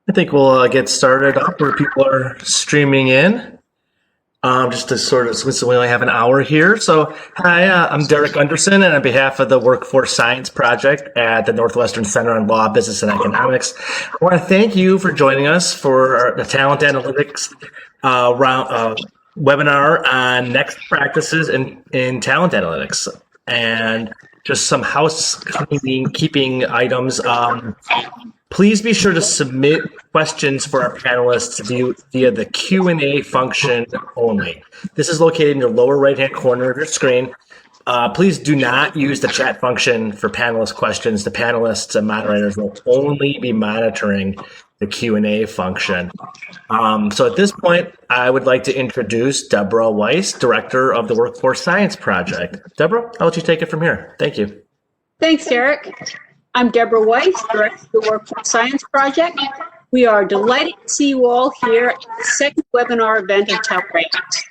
I think we'll get started up where people are streaming in. Just to sort of, since we only have an hour here. So, hi, I'm Derek Gunderson, and on behalf of the Workforce Science Project at the Northwestern Center on Law, Business, and Economics, I want to thank you for joining us for the Talent Analytics webinar on next practices in talent analytics. And just some housekeeping items. Please be sure to submit questions for our panelists via the Q&A function only. This is located in the lower right-hand corner of your screen. Please do not use the chat function for panelist questions. The panelists and moderators will only be monitoring the Q&A function. So at this point, I would like to introduce Deborah Weiss, Director of the Workforce Science Project. Deborah, I'll let you take it from here. Thank you. Thanks, Derek. I'm Deborah Weiss, Director of the Workforce Science Project. We are delighted to see you all here at the second webinar event of TALREOS.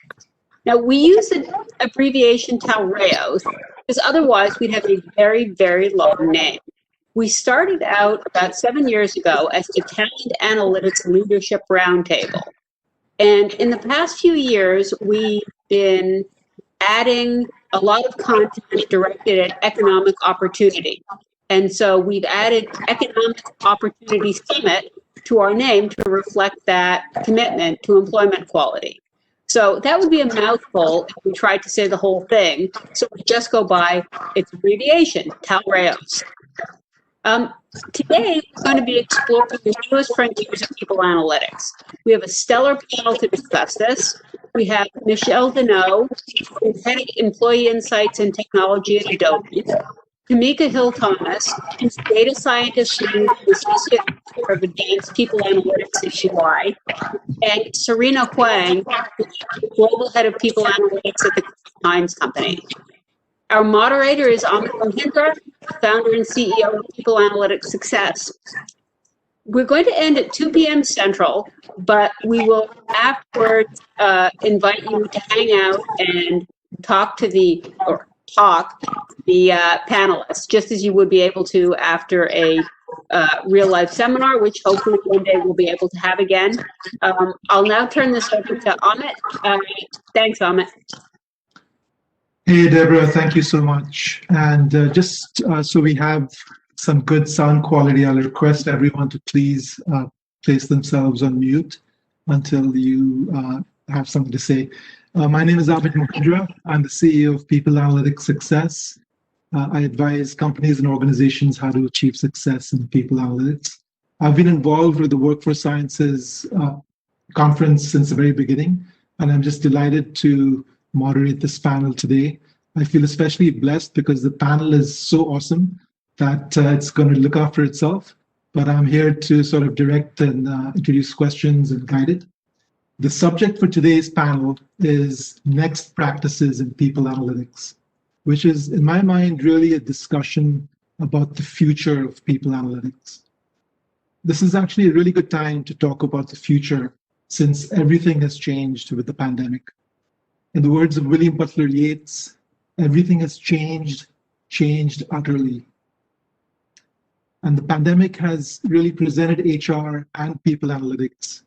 Now, we use the abbreviation TALREOS because otherwise we'd have a very, very long name. We started out about 7 years ago as the Talent Analytics Leadership Roundtable. And in the past few years, we've been adding a lot of content directed at economic opportunity. And so we've added Economic Opportunity Summit to our name to reflect that commitment to employment quality. So that would be a mouthful if we tried to say the whole thing. So we just go by its abbreviation, TALREOS. Today, we're going to be exploring the newest frontiers of people analytics. We have a stellar panel to discuss this. We have Michelle Deneau, who's head of Employee Insights and Technology at Adobe. Tamika Hill-Thomas, who's data scientist and associate director of advanced people analytics at UI, and Serena Huang, global head of people analytics at the Times Company. Our moderator is Amit Mohindra, founder and CEO of People Analytics Success. We're going to end at 2 p.m. Central, but we will afterwards invite you to hang out and talk to the panelists, just as you would be able to after a real-life seminar, which hopefully one day we'll be able to have again. I'll now turn this over to Amit. Thanks, Amit. Hey, Deborah, thank you so much. And just so we have some good sound quality, I'll request everyone to please place themselves on mute until you have something to say. My name is Amit Mohindra. I'm the CEO of People Analytics Success. I advise companies and organizations how to achieve success in people analytics. I've been involved with the Workforce Sciences conference since the very beginning, and I'm just delighted to moderate this panel today. I feel especially blessed because the panel is so awesome that it's going to look after itself, but I'm here to sort of direct and introduce questions and guide it. The subject for today's panel is next practices in people analytics, which is, in my mind, really a discussion about the future of people analytics. This is actually a really good time to talk about the future since everything has changed with the pandemic. In the words of William Butler Yeats, everything has changed utterly. And the pandemic has really presented HR and people analytics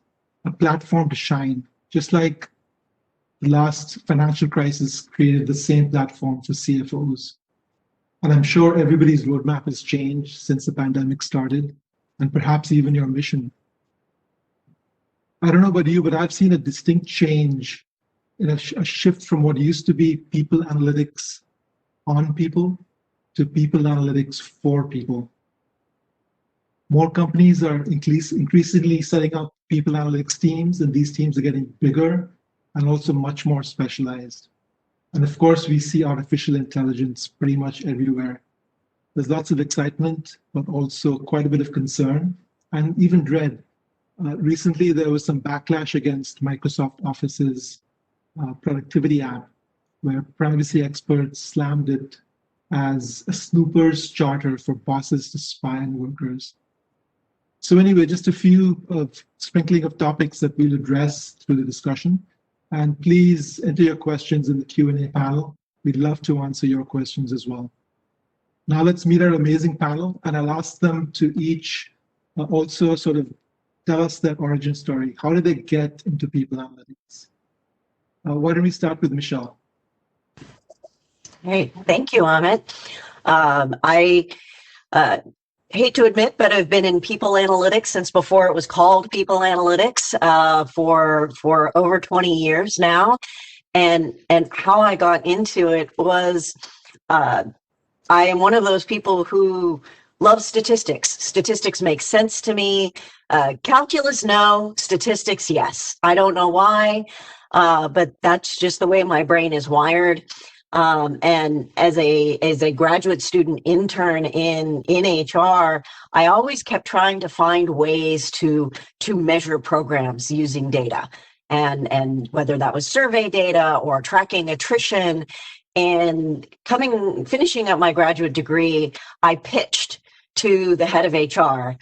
a platform to shine, just like the last financial crisis created the same platform for CFOs. And I'm sure everybody's roadmap has changed since the pandemic started, and perhaps even your mission. I don't know about you, but I've seen a distinct change in a shift from what used to be people analytics on people to people analytics for people. More companies are increasingly setting up people analytics teams, and these teams are getting bigger and also much more specialized. And of course, we see artificial intelligence pretty much everywhere. There's lots of excitement, but also quite a bit of concern and even dread. Recently, there was some backlash against Microsoft Office's productivity app, where privacy experts slammed it as a snooper's charter for bosses to spy on workers. So anyway, just a few sprinkling of topics that we'll address through the discussion. And please enter your questions in the Q&A panel. We'd love to answer your questions as well. Now let's meet our amazing panel, and I'll ask them to each also sort of tell us that origin story. How did they get into people analytics? Why don't we start with Michelle? Hey, thank you, Amit. I hate to admit, but I've been in people analytics since before it was called people analytics for over 20 years now. And how I got into it was I am one of those people who love statistics. Statistics make sense to me. Calculus, no. Statistics, yes. I don't know why, but that's just the way my brain is wired. And as a graduate student intern in HR, I always kept trying to find ways to measure programs using data, and whether that was survey data or tracking attrition. And finishing up my graduate degree, I pitched to the head of HR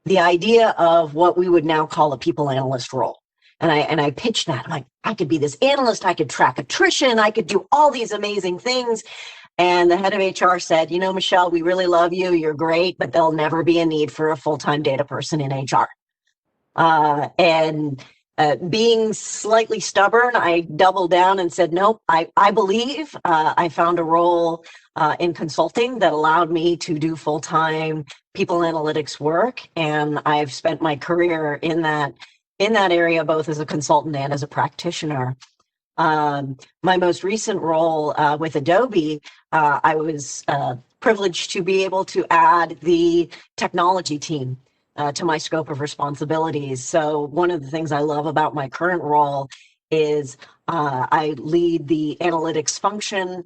the idea of what we would now call a people analyst role. And I pitched that. I'm like, I could be this analyst, I could track attrition, I could do all these amazing things. And the head of HR said, Michelle, we really love you, you're great, but there'll never be a need for a full-time data person in HR. Being slightly stubborn, I doubled down and said, nope, I believe. I found a role in consulting that allowed me to do full-time people analytics work. And I've spent my career in that area, both as a consultant and as a practitioner. My most recent role with Adobe, I was privileged to be able to add the technology team to my scope of responsibilities. So one of the things I love about my current role is I lead the analytics function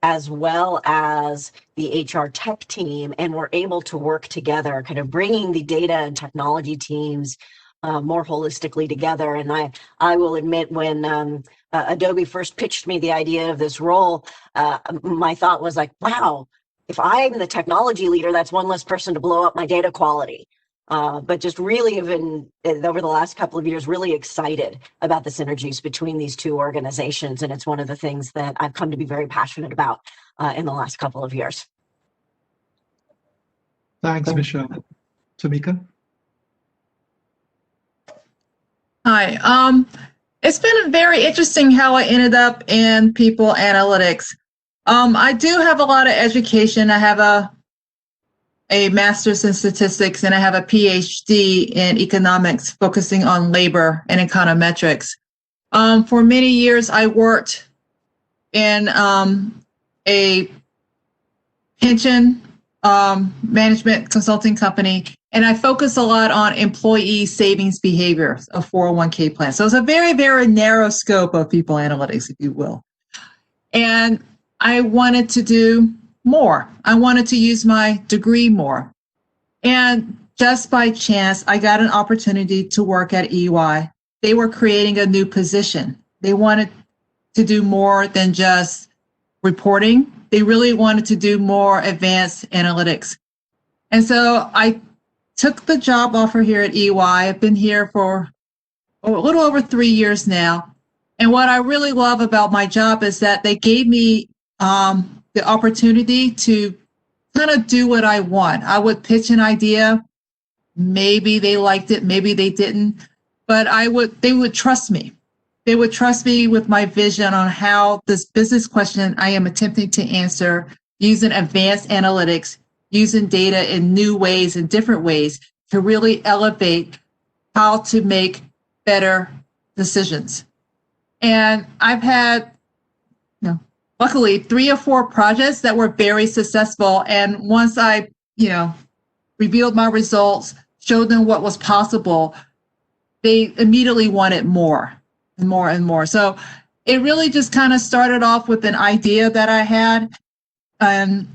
as well as the HR tech team, and we're able to work together, kind of bringing the data and technology teams more holistically together. And I will admit, when Adobe first pitched me the idea of this role, my thought was like, wow, if I'm the technology leader, that's one less person to blow up my data quality. But just really have been, over the last couple of years, really excited about the synergies between these two organizations. And it's one of the things that I've come to be very passionate about in the last couple of years. Thanks, Michelle. Tamika? Hi. It's been very interesting how I ended up in people analytics. I do have a lot of education. I have a master's in statistics, and I have a PhD in economics focusing on labor and econometrics. For many years, I worked in a pension management consulting company, and I focus a lot on employee savings behaviors of 401k plans. So it's a very, very narrow scope of people analytics, if you will. And I wanted to do more. I wanted to use my degree more. And just by chance, I got an opportunity to work at EY. They were creating a new position. They wanted to do more than just reporting. They really wanted to do more advanced analytics. And so I took the job offer here at EY. I've been here for a little over 3 years now. And what I really love about my job is that they gave me the opportunity to kind of do what I want. I would pitch an idea. Maybe they liked it, maybe they didn't, but they would trust me. They would trust me with my vision on how this business question I am attempting to answer using advanced analytics, using data in new ways and different ways to really elevate how to make better decisions. And I've had, luckily, 3 or 4 projects that were very successful. And once I, revealed my results, showed them what was possible, they immediately wanted more and more and more. So it really just kind of started off with an idea that I had and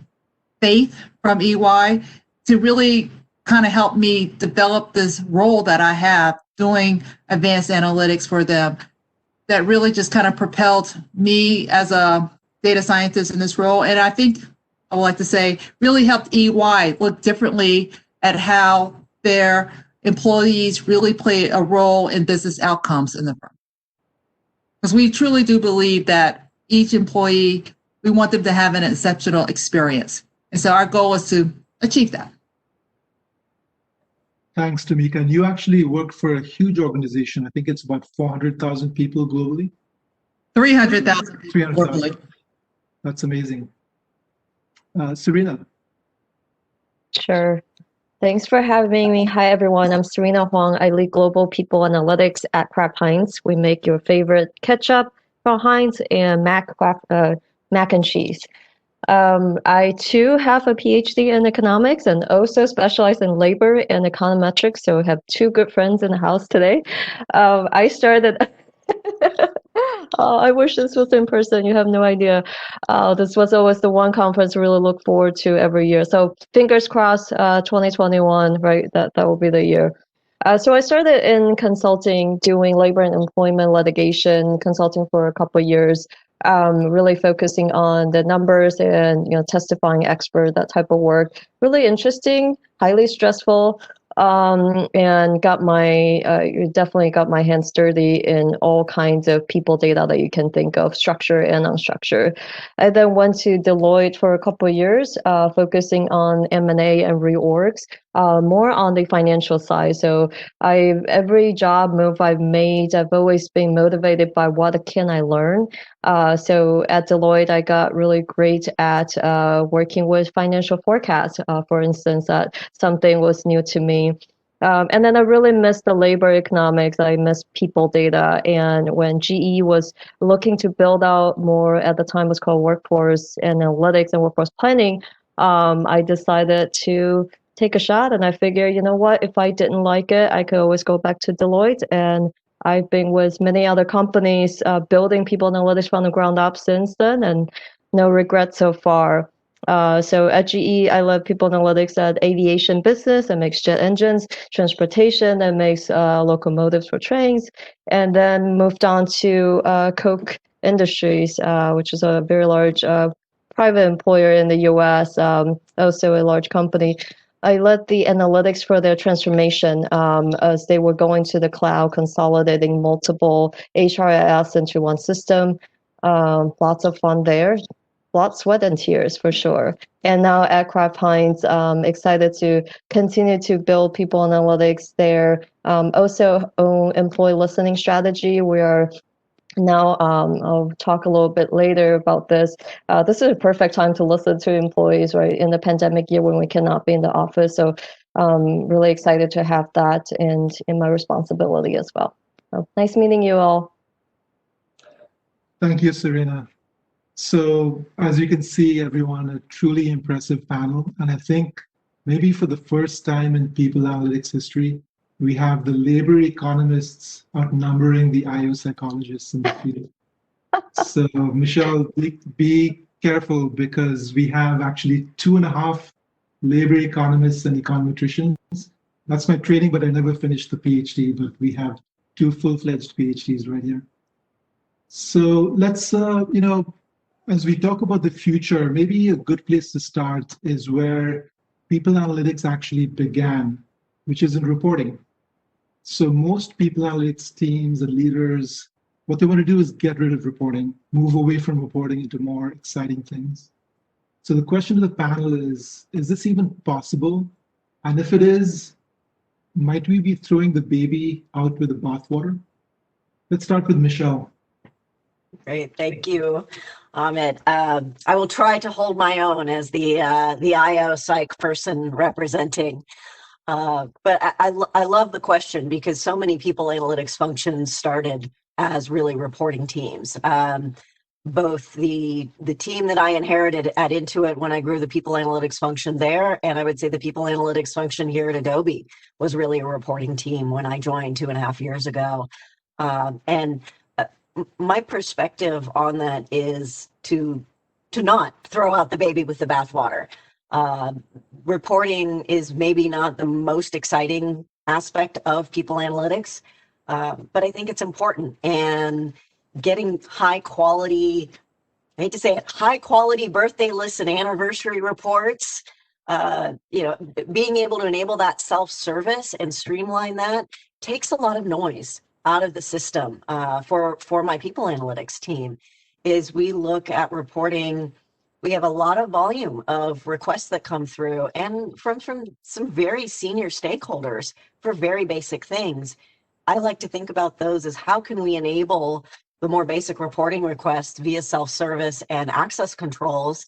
faith from EY to really kind of help me develop this role that I have doing advanced analytics for them. That really just kind of propelled me as a data scientist in this role. And I think I would like to say really helped EY look differently at how their employees really play a role in business outcomes in the firm. Because we truly do believe that each employee, we want them to have an exceptional experience. And so our goal is to achieve that. Thanks, Tamika. And you actually work for a huge organization. I think it's about 400,000 people globally. 300,000 300,000. globally. That's amazing. Serena. Sure. Thanks for having me. Hi, everyone. I'm Serena Huang. I lead Global People Analytics at Kraft Heinz. We make your favorite ketchup from Heinz and mac and cheese. I too have a PhD in economics and also specialize in labor and econometrics. So we have two good friends in the house today. I started. Oh, I wish this was in person. You have no idea. This was always the one conference I really look forward to every year. So fingers crossed, 2021, right? That will be the year. So I started in consulting, doing labor and employment litigation consulting for a couple of years, really focusing on the numbers and testifying expert, that type of work. Really interesting, highly stressful, and definitely got my hands dirty in all kinds of people data that you can think of, structured and unstructured. I then went to Deloitte for a couple of years, focusing on M&A and reorgs, more on the financial side. So every job move I've made, I've always been motivated by what can I learn. So at Deloitte, I got really great at working with financial forecasts, for instance, that something was new to me. And then I really missed the labor economics. I missed people data. And when GE was looking to build out more, at the time it was called workforce analytics and workforce planning, I decided to take a shot. And I figured, you know what, if I didn't like it, I could always go back to Deloitte. And I've been with many other companies building people analytics from the ground up since then, and no regrets so far. So at GE, I led people analytics at aviation business that makes jet engines, transportation that makes locomotives for trains, and then moved on to Coke Industries, which is a very large private employer in the US, also a large company. I led the analytics for their transformation as they were going to the cloud, consolidating multiple HRIS into one system. Lots of fun there. Blood, sweat, and tears for sure. And now at Kraft Heinz, excited to continue to build people analytics there. Also own employee listening strategy. We are now, I'll talk a little bit later about this. This is a perfect time to listen to employees, right, in the pandemic year when we cannot be in the office. So really excited to have that and in my responsibility as well. So nice meeting you all. Thank you, Serena. So as you can see, everyone, a truly impressive panel. And I think maybe for the first time in people analytics history, we have the labor economists outnumbering the IO psychologists in the field. So Michelle, be careful because we have actually 2.5 labor economists and econometricians. That's my training, but I never finished the PhD, but we have 2 full-fledged PhDs right here. So let's, as we talk about the future, maybe a good place to start is where people analytics actually began, which is in reporting. So most people analytics teams and leaders, what they want to do is get rid of reporting, move away from reporting into more exciting things. So the question to the panel is this even possible? And if it is, might we be throwing the baby out with the bathwater? Let's start with Michelle. Great, thank you, Amit. I will try to hold my own as the IO psych person representing. But I love the question because so many people analytics functions started as really reporting teams. Both the team that I inherited at Intuit when I grew the people analytics function there, and I would say the people analytics function here at Adobe was really a reporting team when I joined 2.5 years ago. And my perspective on that is to not throw out the baby with the bathwater. Reporting is maybe not the most exciting aspect of people analytics, but I think it's important. And getting high quality, I hate to say it, high quality birthday lists and anniversary reports, being able to enable that self-service and streamline that takes a lot of noise out of the system. For my people analytics team, is we look at reporting we have a lot of volume of requests that come through, and from some very senior stakeholders for very basic things. I like to think about those as how can we enable the more basic reporting requests via self-service and access controls,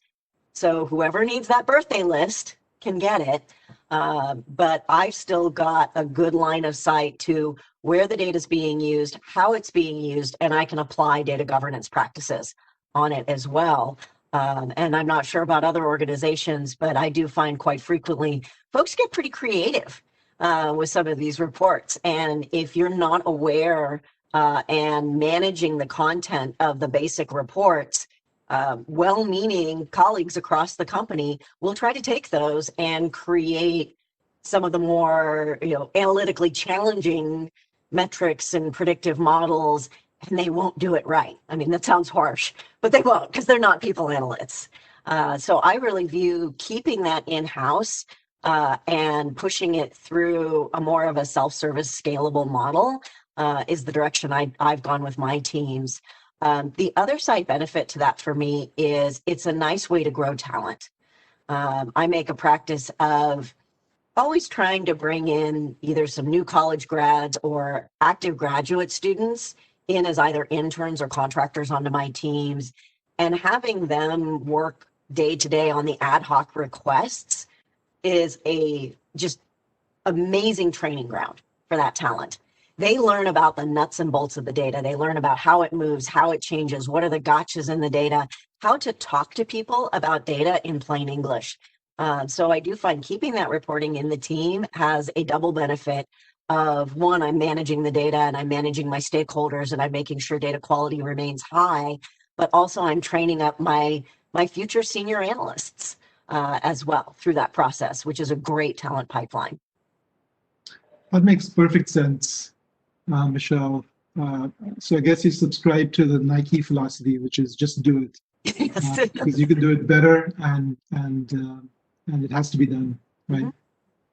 so whoever needs that birthday list can get it. But I've still got a good line of sight to where the data is being used, how it's being used, and I can apply data governance practices on it as well. And I'm not sure about other organizations, but I do find quite frequently folks get pretty creative with some of these reports. And if you're not aware and managing the content of the basic reports, well-meaning colleagues across the company will try to take those and create some of the more, analytically challenging metrics and predictive models, and they won't do it right. I mean, that sounds harsh, but they won't, because they're not people analysts. So I really view keeping that in-house and pushing it through a more of a self-service scalable model is the direction I've gone with my teams. The other side benefit to that for me is it's a nice way to grow talent. I make a practice of always trying to bring in either some new college grads or active graduate students in as either interns or contractors onto my teams, and having them work day to day on the ad hoc requests is a just amazing training ground for that talent. They learn about the nuts and bolts of the data. They learn about how it moves, how it changes, what are the gotchas in the data, how to talk to people about data in plain English. So I do find keeping that reporting in the team has a double benefit of, one, I'm managing the data and I'm managing my stakeholders and I'm making sure data quality remains high, but also I'm training up my future senior analysts as well through that process, which is a great talent pipeline. That makes perfect sense, Michelle. So I guess you subscribe to the Nike philosophy, which is just do it, because you can do it better, and it has to be done, right?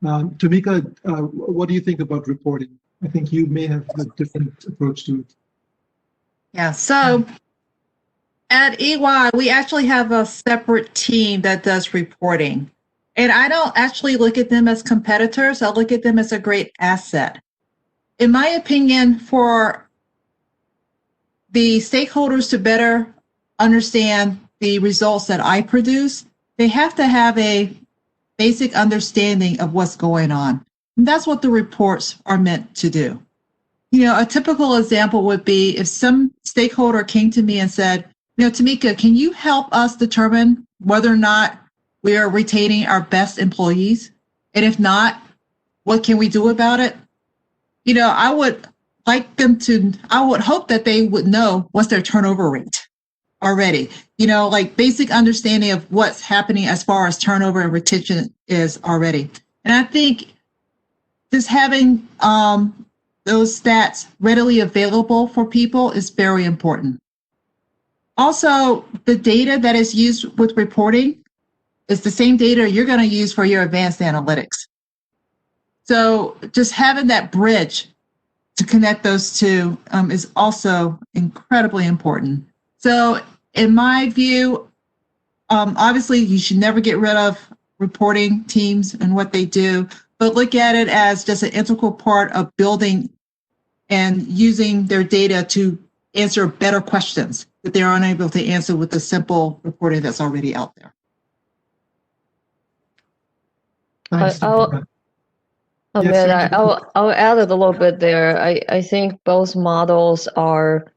Tamika, what do you think about reporting? I think you may have a different approach to it. Yeah, so at EY, we actually have a separate team that does reporting. And I don't actually look at them as competitors. I look at them as a great asset. In my opinion, for the stakeholders to better understand the results that I produce, they have to have a basic understanding of what's going on. And that's what the reports are meant to do. A typical example would be if some stakeholder came to me and said, Tamika, can you help us determine whether or not we are retaining our best employees? And if not, what can we do about it? I would I would hope that they would know what's their turnover rate already, like basic understanding of what's happening as far as turnover and retention is already. And I think just having those stats readily available for people is very important. Also, the data that is used with reporting is the same data you're going to use for your advanced analytics. So just having that bridge to connect those two is also incredibly important. So in my view, obviously you should never get rid of reporting teams and what they do, but look at it as just an integral part of building and using their data to answer better questions that they're unable to answer with the simple reporting that's already out there. I'll add a little bit there. I think both models are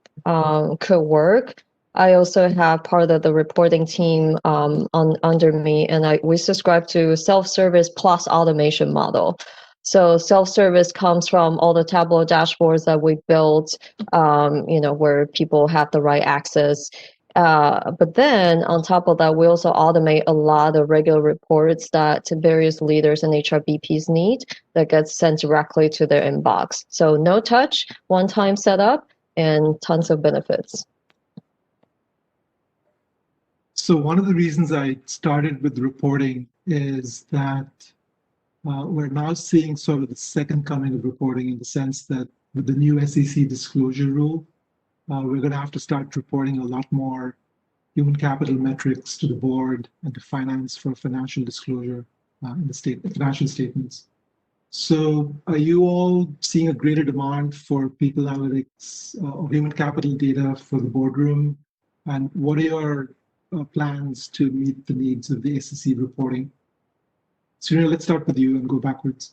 could work. I also have part of the reporting team under me, and we subscribe to self-service plus automation model. So self-service comes from all the Tableau dashboards that we built, where people have the right access. But then on top of that, we also automate a lot of regular reports that various leaders and HRBPs need that gets sent directly to their inbox. So no touch, one-time setup, and tons of benefits. So one of the reasons I started with reporting is that we're now seeing sort of the second coming of reporting, in the sense that with the new SEC disclosure rule, we're going to have to start reporting a lot more human capital metrics to the board and to finance for financial disclosure in the financial statements. So are you all seeing a greater demand for people analytics or human capital data for the boardroom? And what are your plans to meet the needs of the SEC reporting? Serena, let's start with you and go backwards.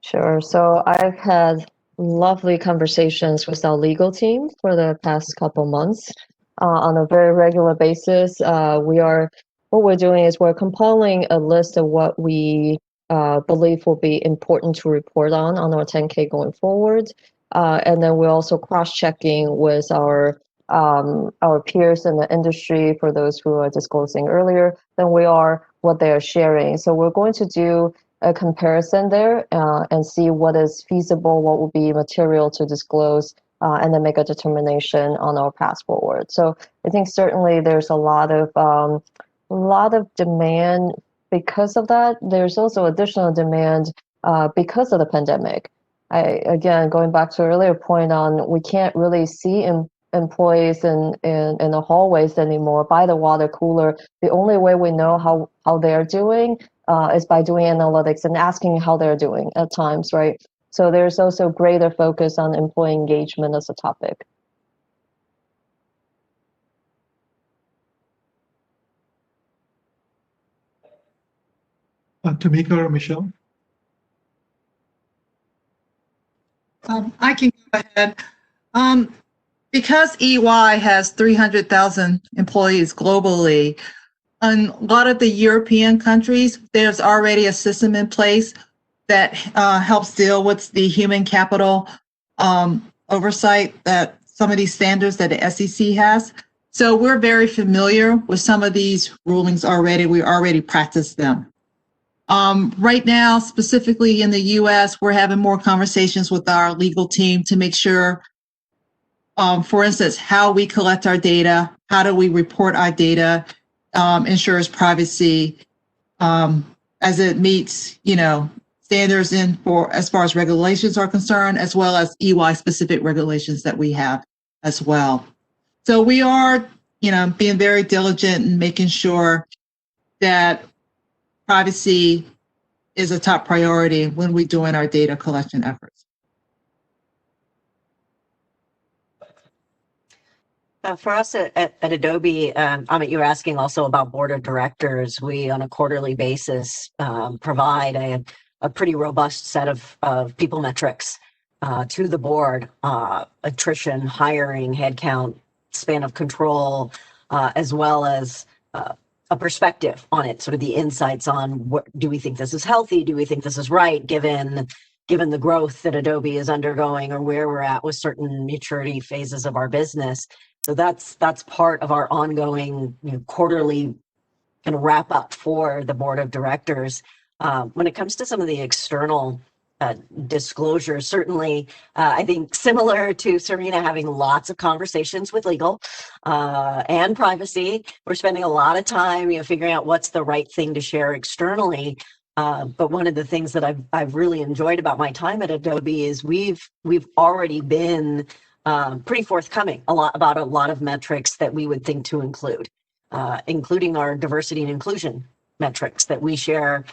Sure. So I've had lovely conversations with our legal team for the past couple months on a very regular basis. What we're doing is we're compiling a list of what we believe will be important to report on our 10K going forward. And then we're also cross-checking with our peers in the industry, for those who are disclosing earlier, than we are what they are sharing. So we're going to do a comparison there and see what is feasible, what will be material to disclose, and then make a determination on our path forward. So I think certainly there's a lot of demand because of that. There's also additional demand because of the pandemic. Again, going back to an earlier point on, we can't really see employees in the hallways anymore by the water cooler. The only way we know how they're doing is by doing analytics and asking how they're doing at times, right? So there's also greater focus on employee engagement as a topic. Tamika or Michelle? I can go ahead. Because EY has 300,000 employees globally, in a lot of the European countries, there's already a system in place that helps deal with the human capital oversight that some of these standards that the SEC has. So we're very familiar with some of these rulings already. We already practice them. Right now, specifically in the US, we're having more conversations with our legal team to make sure, for instance, how we collect our data, how do we report our data, ensures privacy, as it meets, standards as far as regulations are concerned, as well as EY specific regulations that we have as well. So we are, being very diligent in making sure that privacy is a top priority when we're doing our data collection efforts. For us at Adobe, Amit, you were asking also about board of directors. We, on a quarterly basis, provide a pretty robust set of people metrics to the board, attrition, hiring, headcount, span of control, as well as a perspective on it, sort of the insights on what do we think this is healthy? Do we think this is right, given the growth that Adobe is undergoing or where we're at with certain maturity phases of our business? So that's part of our ongoing quarterly kind of wrap up for the board of directors. When it comes to some of the external disclosures, certainly I think similar to Serena having lots of conversations with legal and privacy, we're spending a lot of time figuring out what's the right thing to share externally. But one of the things that I've really enjoyed about my time at Adobe is we've already been pretty forthcoming about a lot of metrics that we would think to include, including our diversity and inclusion metrics that we share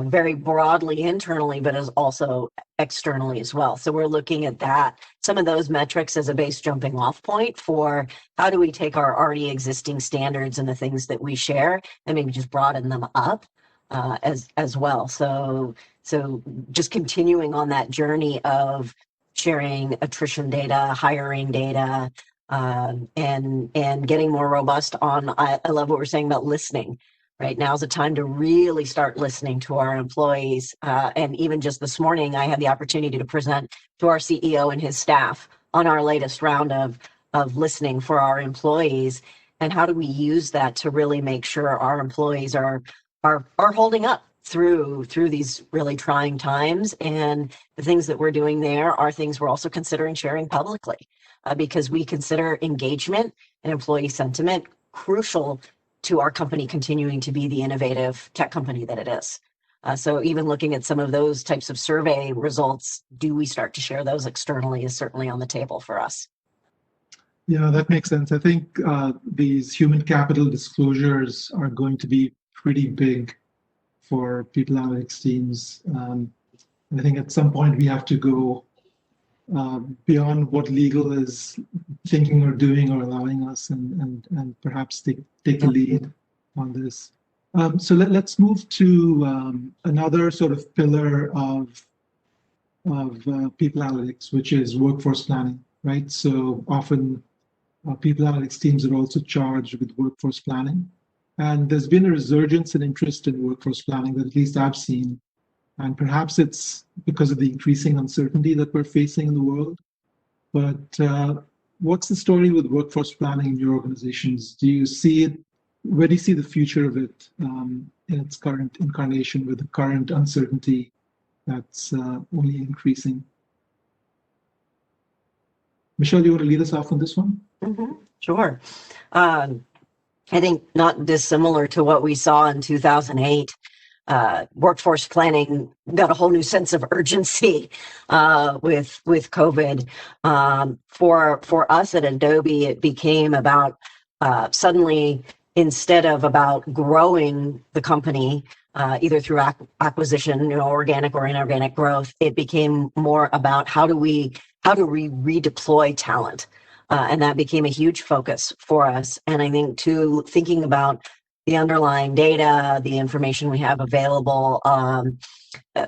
very broadly internally, but as also externally as well. So we're looking at that, some of those metrics as a base jumping off point for how do we take our already existing standards and the things that we share and maybe just broaden them up as well. So just continuing on that journey of sharing attrition data, hiring data, and getting more robust on, I love what we're saying about listening. Right now is a time to really start listening to our employees. And even just this morning, I had the opportunity to present to our CEO and his staff on our latest round of listening for our employees. And how do we use that to really make sure our employees are holding up through these really trying times? And the things that we're doing there are things we're also considering sharing publicly, because we consider engagement and employee sentiment crucial to our company continuing to be the innovative tech company that it is. So even looking at some of those types of survey results, do we start to share those externally is certainly on the table for us. Yeah, that makes sense. I think these human capital disclosures are going to be pretty big for people analytics teams. I think at some point we have to go beyond what legal is thinking or doing or allowing us, and perhaps take a lead on this. So let's move to another sort of pillar of people analytics, which is workforce planning, right? So often people analytics teams are also charged with workforce planning. And there's been a resurgence in interest in workforce planning that at least I've seen. And perhaps it's because of the increasing uncertainty that we're facing in the world. But what's the story with workforce planning in your organizations? Do you see it? Where do you see the future of it in its current incarnation with the current uncertainty that's only increasing? Michelle, you want to lead us off on this one? Sure. I think not dissimilar to what we saw in 2008. Workforce planning got a whole new sense of urgency with COVID. For us at Adobe, it became about suddenly, instead of about growing the company either through acquisition, organic or inorganic growth, it became more about how do we redeploy talent. And that became a huge focus for us. And I think too, thinking about the underlying data, the information we have available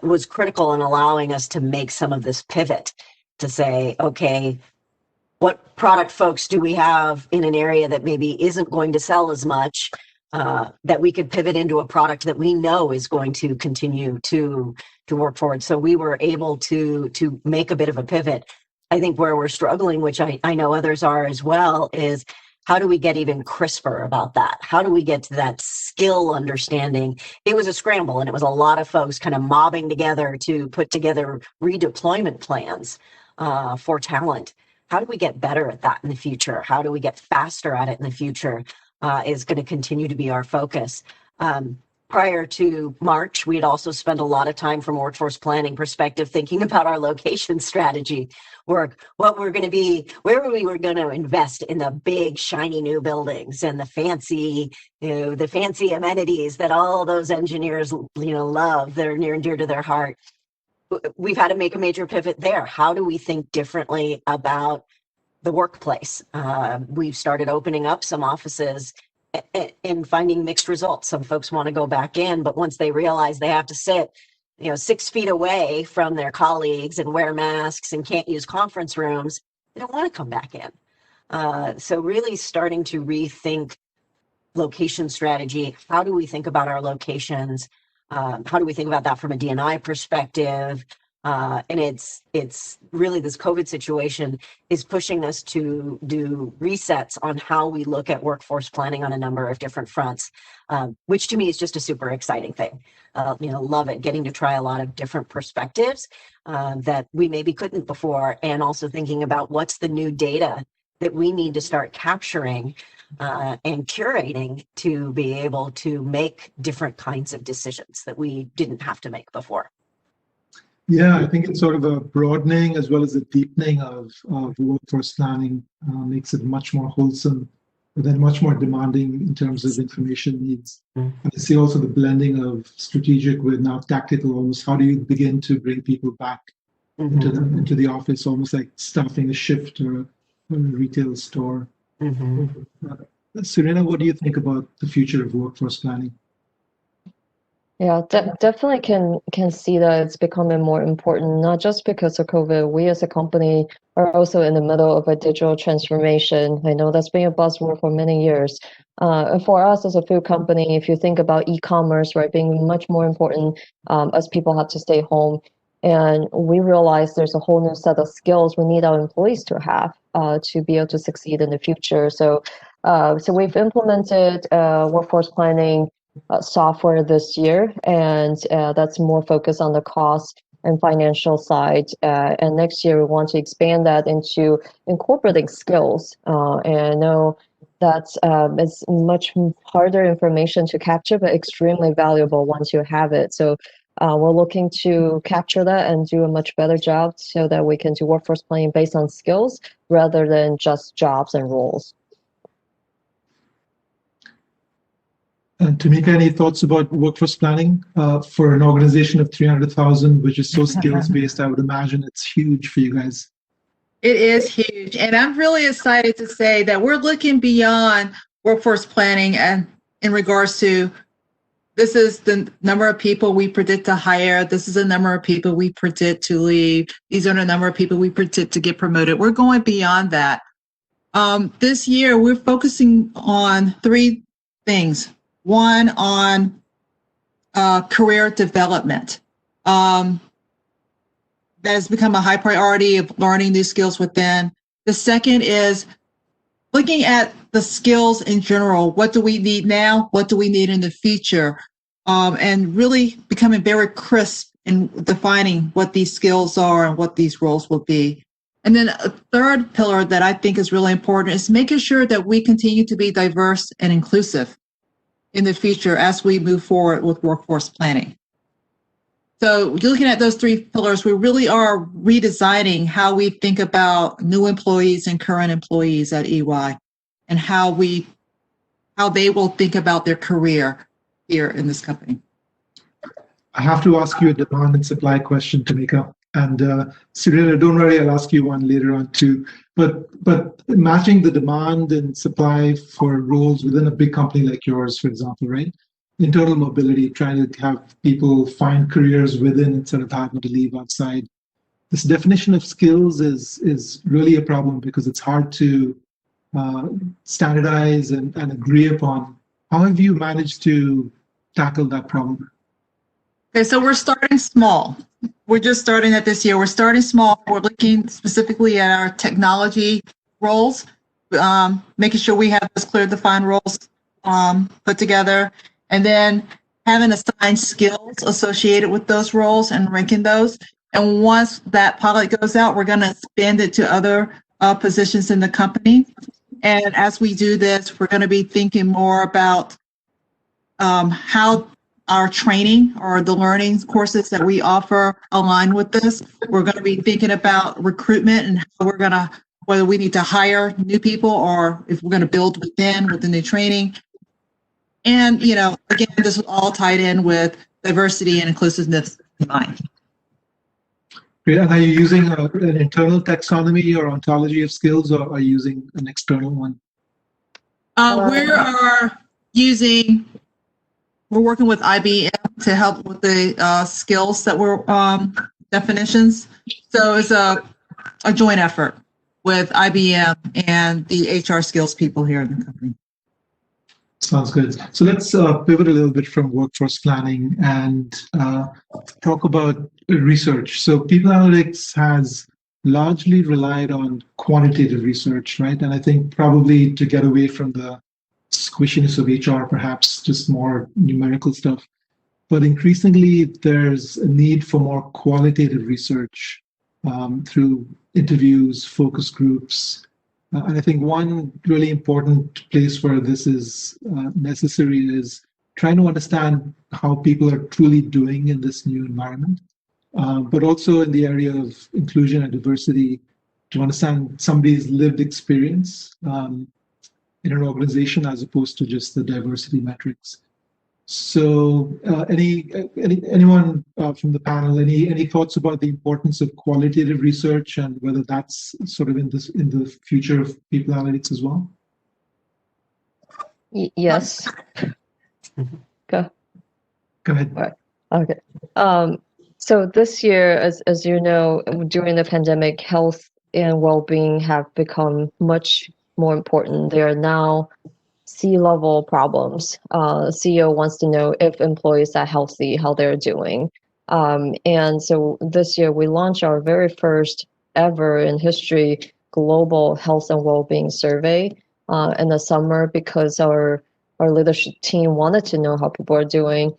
was critical in allowing us to make some of this pivot to say, okay, what product folks do we have in an area that maybe isn't going to sell as much, that we could pivot into a product that we know is going to continue to work forward. So we were able to make a bit of a pivot. I think where we're struggling, which I know others are as well, is how do we get even crisper about that? How do we get to that skill understanding? It was a scramble, and it was a lot of folks kind of mobbing together to put together redeployment plans for talent. How do we get better at that in the future? How do we get faster at it in the future is going to continue to be our focus. Prior to March, we had also spent a lot of time from a workforce planning perspective thinking about our location strategy work, what we're going to be, where we were going to invest in the big shiny new buildings and the fancy amenities that all those engineers love. They're near and dear to their heart. We've had to make a major pivot there. How do we think differently about the workplace? We've started opening up some offices and finding mixed results. Some folks want to go back in, but once they realize they have to sit 6 feet away from their colleagues and wear masks and can't use conference rooms, they don't want to come back in. So really starting to rethink location strategy. How do we think about our locations? How do we think about that from a D&I perspective? And it's really, this COVID situation is pushing us to do resets on how we look at workforce planning on a number of different fronts, which to me is just a super exciting thing. Love it, getting to try a lot of different perspectives that we maybe couldn't before, and also thinking about what's the new data that we need to start capturing and curating to be able to make different kinds of decisions that we didn't have to make before. Yeah, I think it's sort of a broadening as well as a deepening of workforce planning, makes it much more wholesome, but then much more demanding in terms of information needs. And I see also the blending of strategic with now tactical. Almost, how do you begin to bring people back into the office, almost like staffing a shift or a retail store. Serena, what do you think about the future of workforce planning? Yeah, definitely can see that it's becoming more important, not just because of COVID. We as a company are also in the middle of a digital transformation. I know that's been a buzzword for many years. And for us as a food company, if you think about e-commerce, right, being much more important as people have to stay home, and we realize there's a whole new set of skills we need our employees to have to be able to succeed in the future. So we've implemented workforce planning software this year, and that's more focused on the cost and financial side. And next year we want to expand that into incorporating skills. And I know that's it's much harder information to capture, but extremely valuable once you have it. So We're looking to capture that and do a much better job so that we can do workforce planning based on skills rather than just jobs and roles. And Tamika, any thoughts about workforce planning for an organization of 300,000, which is so skills-based? I would imagine it's huge for you guys. It is huge. And I'm really excited to say that we're looking beyond workforce planning and in regards to this is the number of people we predict to hire. This is the number of people we predict to leave. These are the number of people we predict to get promoted. We're going beyond that. This year, we're focusing on 3 things. One, on career development. That has become a high priority of learning new skills within. The second is looking at the skills in general. What do we need now? What do we need in the future? And really becoming very crisp in defining what these skills are and what these roles will be. And then a third pillar that I think is really important is making sure that we continue to be diverse and inclusive in the future as we move forward with workforce planning. So looking at those 3 pillars, we really are redesigning how we think about new employees and current employees at EY and how they will think about their career here in this company. I have to ask you a demand and supply question, Tamika. And Serena, don't worry, I'll ask you one later on too. But matching the demand and supply for roles within a big company like yours, for example, right? Internal mobility, trying to have people find careers within instead of having to leave outside. This definition of skills is really a problem because it's hard to standardize and agree upon. How have you managed to tackle that problem? Okay, so we're starting small. We're just starting at this year. We're starting small. We're looking specifically at our technology roles, making sure we have those clear defined roles put together, and then having assigned skills associated with those roles and ranking those. And once that pilot goes out, we're going to expand it to other positions in the company. And as we do this, we're going to be thinking more about how our training or the learning courses that we offer align with this. We're going to be thinking about recruitment and how we're going to, whether we need to hire new people or if we're going to build within the training. And, again, this is all tied in with diversity and inclusiveness in mind. Great. And are you using an internal taxonomy or ontology of skills, or are you using an external one? We're working with IBM to help with the skills that we're definitions. So it's a joint effort with IBM and the HR skills people here in the company. Sounds good. So let's pivot a little bit from workforce planning and talk about research. So people analytics has largely relied on quantitative research, right? And I think probably to get away from the squishiness of HR, perhaps just more numerical stuff. But increasingly, there's a need for more qualitative research through interviews, focus groups. And I think one really important place where this is necessary is trying to understand how people are truly doing in this new environment, but also in the area of inclusion and diversity to understand somebody's lived experience in an organization as opposed to just the diversity metrics. So anyone from the panel, any thoughts about the importance of qualitative research and whether that's sort of in the future of people analytics as well? Yes. Go ahead. Right. Okay. So this year, as you know, during the pandemic, health and well-being have become much more important. They are now C-level problems. CEO wants to know if employees are healthy, how they're doing. And so this year we launched our very first ever in history global health and well-being survey in the summer because our leadership team wanted to know how people are doing.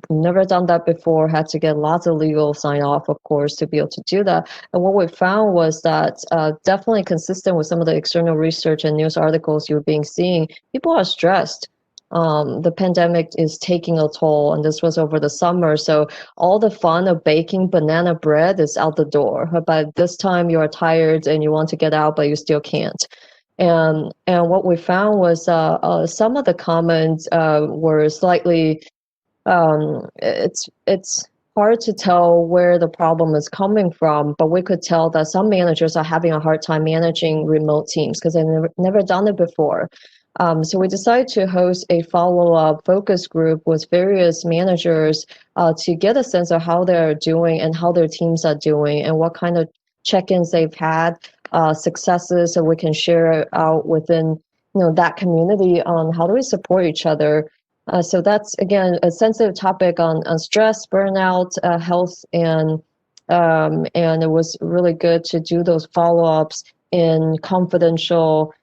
Never done that before, had to get lots of legal sign off, of course, to be able to do that. And what we found was that definitely consistent with some of the external research and news articles you're seeing, people are stressed. the pandemic is taking a toll, and this was over the summer. So all the fun of baking banana bread is out the door. By this time, you are tired and you want to get out, but you still can't. And what we found was some of the comments were slightly. It's hard to tell where the problem is coming from, but we could tell that some managers are having a hard time managing remote teams because they've never done it before. So we decided to host a follow-up focus group with various managers to get a sense of how they're doing and how their teams are doing and what kind of check-ins they've had, successes, so we can share out within that community on how do we support each other. So that's, again, a sensitive topic on stress, burnout, health, and it was really good to do those follow-ups in confidential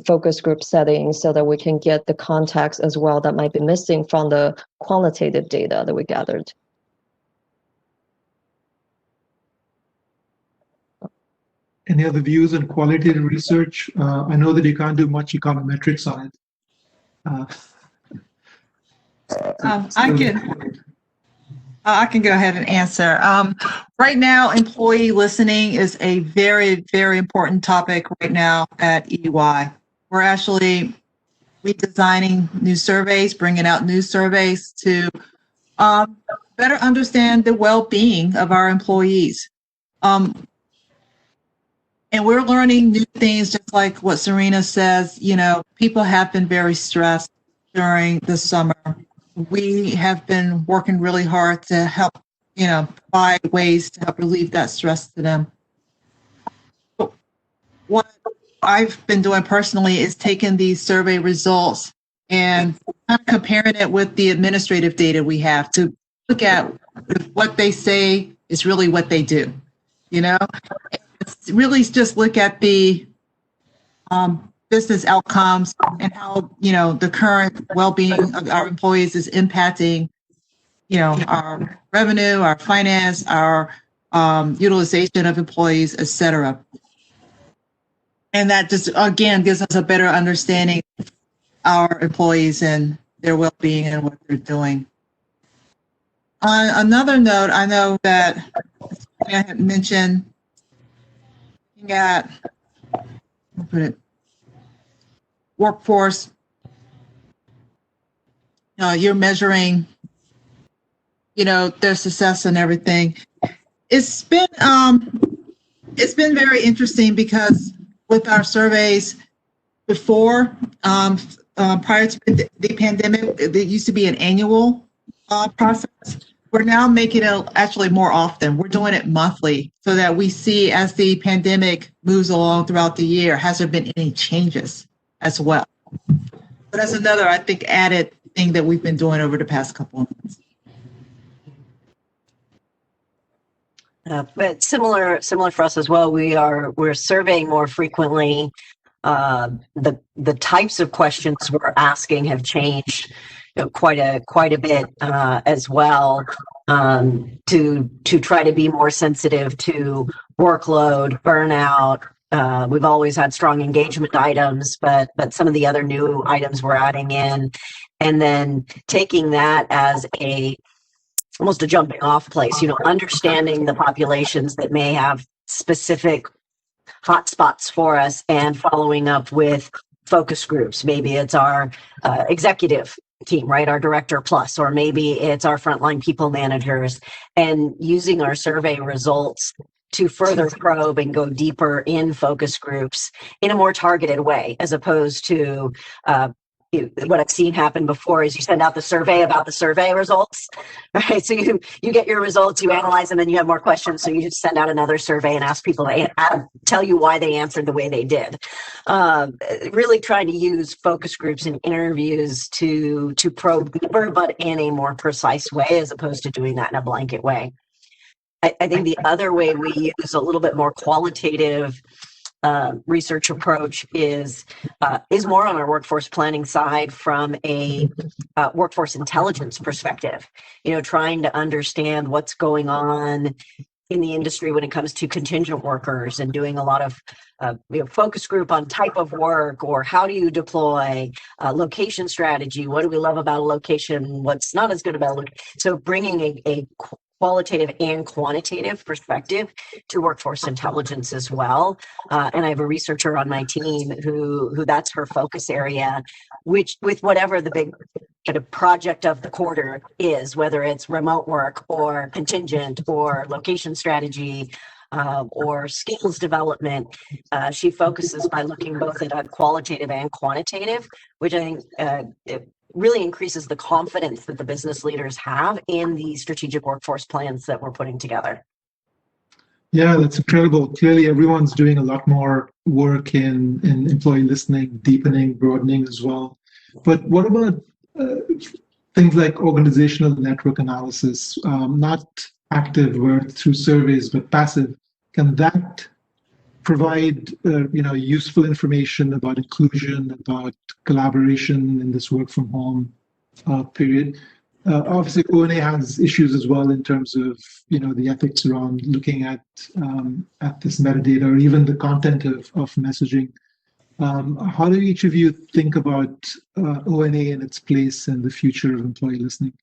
focus group settings so that we can get the context as well that might be missing from the qualitative data that we gathered. Any other views on qualitative research? I know that you can't do much econometrics on it. I can go ahead and answer. Right now, employee listening is a very, very important topic right now at EY. We're actually redesigning new surveys, bringing out new surveys to better understand the well-being of our employees. And we're learning new things, just like what Serena says. People have been very stressed during the summer. We have been working really hard to help, provide ways to help relieve that stress to them. What I've been doing personally is taking these survey results and kind of comparing it with the administrative data we have to look at if what they say is really what they do. It's really just look at the business outcomes and how the current well-being of our employees is impacting our revenue, our finance, our utilization of employees, et cetera. And that just again gives us a better understanding of our employees and their well-being and what they're doing. On another note, I know that I had mentioned at workforce, you're measuring, their success and everything. It's been very interesting because with our surveys before, prior to the pandemic, there used to be an annual process. We're now making it actually more often. We're doing it monthly so that we see as the pandemic moves along throughout the year, has there been any changes as well? But that's another, I think, added thing that we've been doing over the past couple of months. But similar for us as well. We're surveying more frequently. The types of questions we're asking have changed quite a bit as well, to try to be more sensitive to workload, burnout. We've always had strong engagement items, but some of the other new items we're adding in, and then taking that as almost a jumping off place, understanding the populations that may have specific hotspots for us and following up with focus groups. Maybe it's our executive team, right? Our director plus, or maybe it's our frontline people managers, and using our survey results to further probe and go deeper in focus groups in a more targeted way, as opposed to what I've seen happen before is you send out the survey about the survey results, right? So you get your results, you analyze them, and you have more questions. So you just send out another survey and ask people to tell you why they answered the way they did. Really trying to use focus groups and interviews to probe deeper, but in a more precise way, as opposed to doing that in a blanket way. I think the other way we use a little bit more qualitative research approach is more on our workforce planning side from a workforce intelligence perspective, trying to understand what's going on in the industry when it comes to contingent workers and doing a lot of focus group on type of work or how do you deploy, location strategy. What do we love about a location? What's not as good about a location? So bringing a qualitative and quantitative perspective to workforce intelligence as well. And I have a researcher on my team who that's her focus area, which with whatever the big kind of project of the quarter is, whether it's remote work or contingent or location strategy or skills development, she focuses by looking both at a qualitative and quantitative, which I think it really increases the confidence that the business leaders have in the strategic workforce plans that we're putting together. Yeah, that's incredible. Clearly, everyone's doing a lot more work in employee listening, deepening, broadening as well. But what about things like organizational network analysis, not active where through surveys, but passive? Can that provide useful information about inclusion, about collaboration in this work from home period? Obviously, O&A has issues as well in terms of the ethics around looking at this metadata or even the content of messaging. How do each of you think about O&A and its place in the future of employee listening?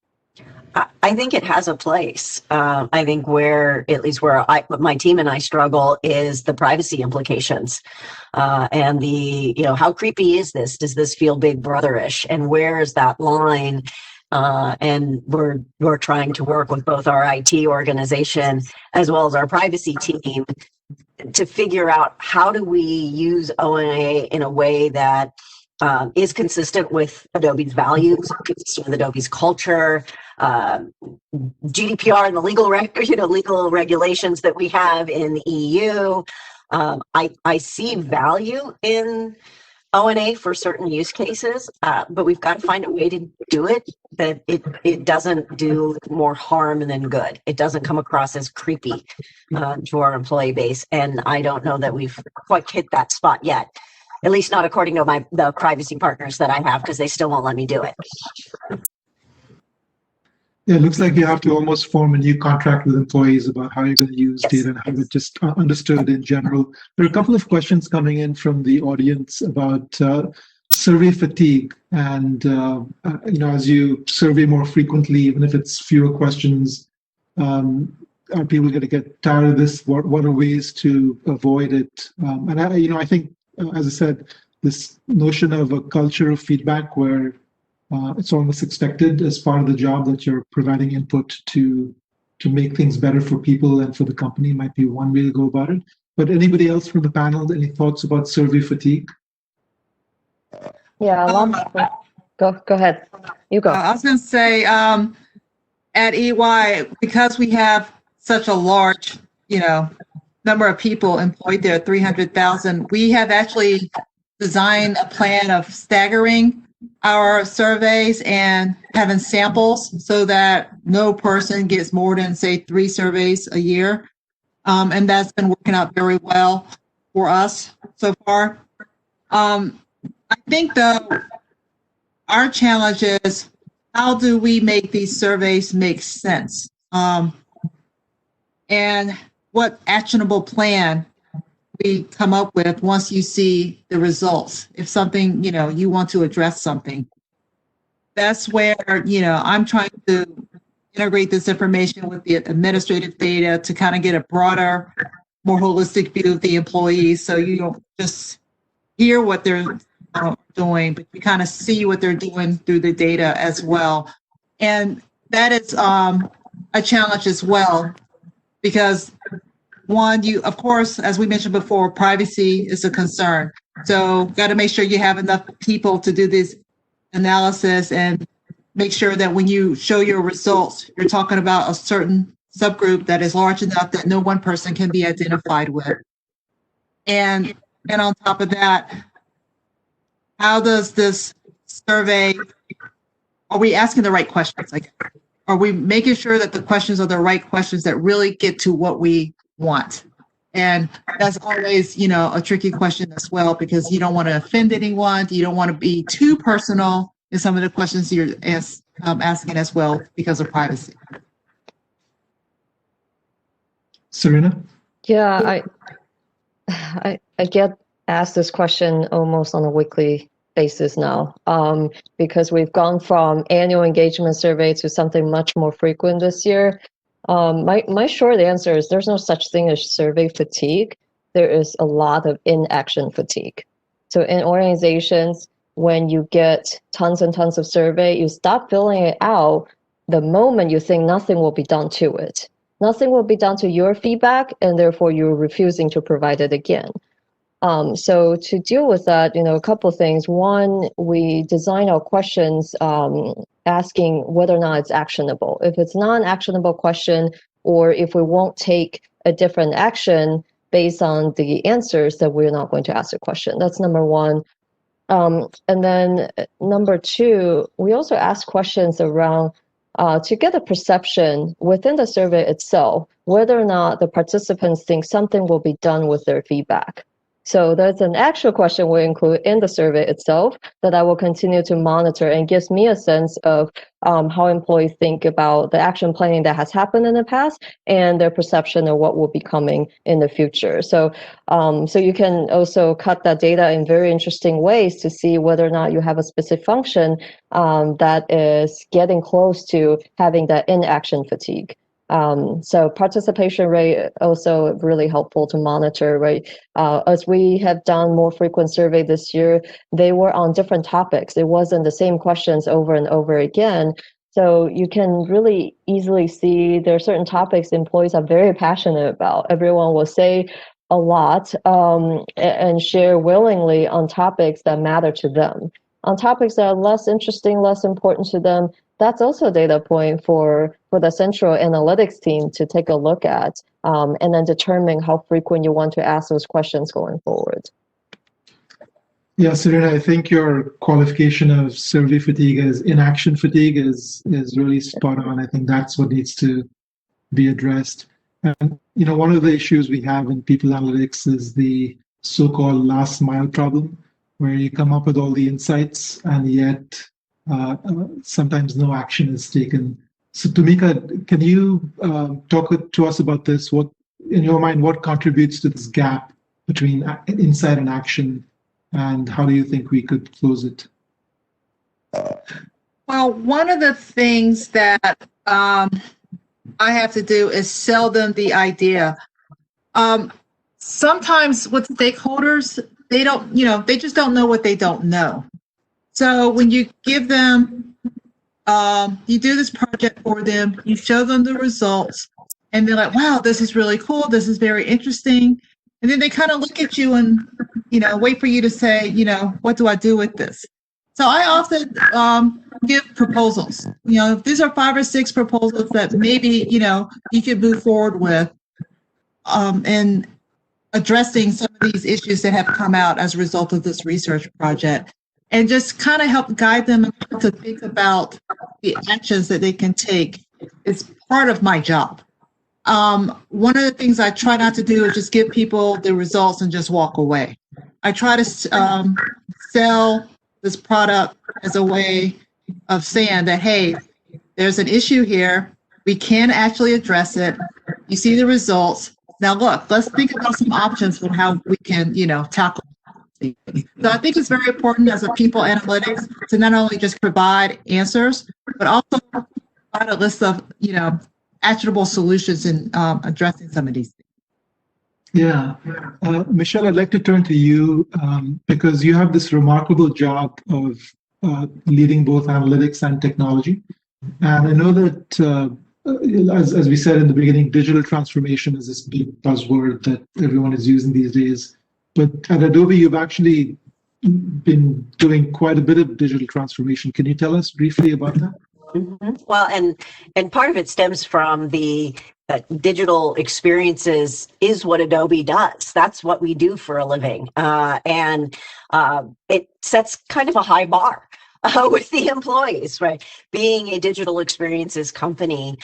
I think it has a place. I think at least where my team and I struggle is the privacy implications and how creepy is this? Does this feel big brotherish? And where is that line? And we're trying to work with both our IT organization as well as our privacy team to figure out how do we use O&A in a way that is consistent with Adobe's values, consistent with Adobe's culture, GDPR and the legal regulations that we have in the EU. I see value in O&A for certain use cases, but we've got to find a way to do it that it doesn't do more harm than good. It doesn't come across as creepy to our employee base, and I don't know that we've quite hit that spot yet. At least not according to the privacy partners that I have, because they still won't let me do it. Yeah, it looks like you have to almost form a new contract with employees about how you're going to use Yes. data and have it just understood in general. There are a couple of questions coming in from the audience about survey fatigue. And, as you survey more frequently, even if it's fewer questions, are people going to get tired of this? What are ways to avoid it? And I think, as I said, this notion of a culture of feedback where it's almost expected as part of the job that you're providing input to make things better for people and for the company might be one way to go about it. But anybody else from the panel, any thoughts about survey fatigue? Yeah, go ahead. You go. I was going to say, at EY, because we have such a large, number of people employed there, 300,000, we have actually designed a plan of staggering our surveys and having samples so that no person gets more than, say, 3 surveys a year. And that's been working out very well for us so far. I think, though, our challenge is how do we make these surveys make sense? And what actionable plan we come up with once you see the results. If something, you want to address something. That's where, I'm trying to integrate this information with the administrative data to kind of get a broader, more holistic view of the employees. So you don't just hear what they're doing, but you kind of see what they're doing through the data as well. And that is a challenge as well, because one, of course, as we mentioned before, privacy is a concern. So got to make sure you have enough people to do this analysis and make sure that when you show your results, you're talking about a certain subgroup that is large enough that no one person can be identified with. And on top of that, how does this survey, are we asking the right questions? Like, are we making sure that the questions are the right questions that really get to what we want? And that's always, a tricky question as well, because you don't want to offend anyone. You don't want to be too personal in some of the questions you're asking as well because of privacy. Serena? Yeah, I get asked this question almost on a weekly basis now, because we've gone from annual engagement survey to something much more frequent this year. My short answer is there's no such thing as survey fatigue. There is a lot of inaction fatigue. So in organizations, when you get tons and tons of survey, you stop filling it out the moment you think nothing will be done to it. Nothing will be done to your feedback, and therefore you're refusing to provide it again. So to deal with that, a couple things. One, we design our questions asking whether or not it's actionable. If it's not an actionable question, or if we won't take a different action based on the answers, then we're not going to ask the question. That's number one. And then number two, we also ask questions around to get a perception within the survey itself, whether or not the participants think something will be done with their feedback. So that's an actual question we include in the survey itself that I will continue to monitor, and gives me a sense of how employees think about the action planning that has happened in the past and their perception of what will be coming in the future. So you can also cut that data in very interesting ways to see whether or not you have a specific function that is getting close to having that inaction fatigue. So participation rate also really helpful to monitor, right? As we have done more frequent survey this year, they were on different topics. It wasn't the same questions over and over again. So you can really easily see there are certain topics employees are very passionate about. Everyone will say a lot and share willingly on topics that matter to them. On topics that are less interesting, less important to them, that's also a data point for the central analytics team to take a look at, and then determine how frequent you want to ask those questions going forward. Yeah, Serena, I think your qualification of survey fatigue as inaction fatigue is really spot on. I think that's what needs to be addressed. And one of the issues we have in people analytics is the so-called last mile problem, where you come up with all the insights and yet sometimes no action is taken. So Tumika, can you talk to us about this? What, in your mind, what contributes to this gap between insight and action, and how do you think we could close it? Well, one of the things that I have to do is sell them the idea. Sometimes with stakeholders, they don't, they just don't know what they don't know. So when you give them, you do this project for them, you show them the results, and they're like, wow, this is really cool. This is very interesting. And then they kind of look at you and, wait for you to say, what do I do with this? So I often give proposals. These are 5 or 6 proposals that maybe, you could move forward with in addressing some of these issues that have come out as a result of this research project. And just kind of help guide them to think about the actions that they can take. It's part of my job. One of the things I try not to do is just give people the results and just walk away. I try to sell this product as a way of saying that, hey, there's an issue here. We can actually address it. You see the results. Now, look, let's think about some options for how we can, tackle. So I think it's very important as a people analytics to not only just provide answers, but also provide a list of, actionable solutions in addressing some of these things. Yeah. Michelle, I'd like to turn to you because you have this remarkable job of leading both analytics and technology. And I know that, as we said in the beginning, digital transformation is this big buzzword that everyone is using these days. But at Adobe, you've actually been doing quite a bit of digital transformation. Can you tell us briefly about that? Mm-hmm. Well, and part of it stems from the digital experiences is what Adobe does. That's what we do for a living. And it sets kind of a high bar with the employees, right? Being a digital experiences company,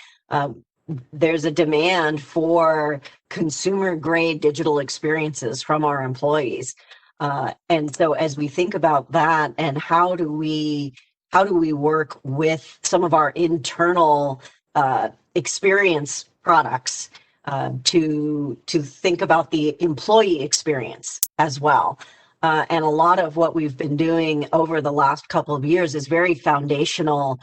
there's a demand for consumer grade digital experiences from our employees. And so as we think about that and how do we work with some of our internal experience products to think about the employee experience as well. And a lot of what we've been doing over the last couple of years is very foundational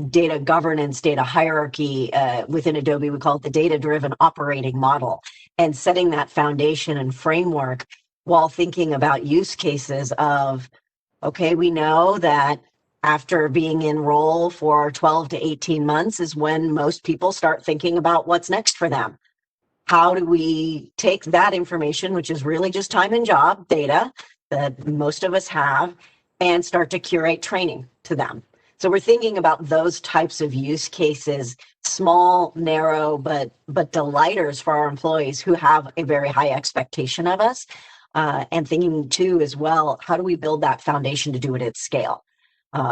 data governance, data hierarchy. Within Adobe, we call it the data-driven operating model, and setting that foundation and framework while thinking about use cases of, okay, we know that after being in role for 12 to 18 months is when most people start thinking about what's next for them. How do we take that information, which is really just time and job data that most of us have, and start to curate training to them? So we're thinking about those types of use cases, small, narrow, but delighters for our employees who have a very high expectation of us. And thinking too as well, how do we build that foundation to do it at scale?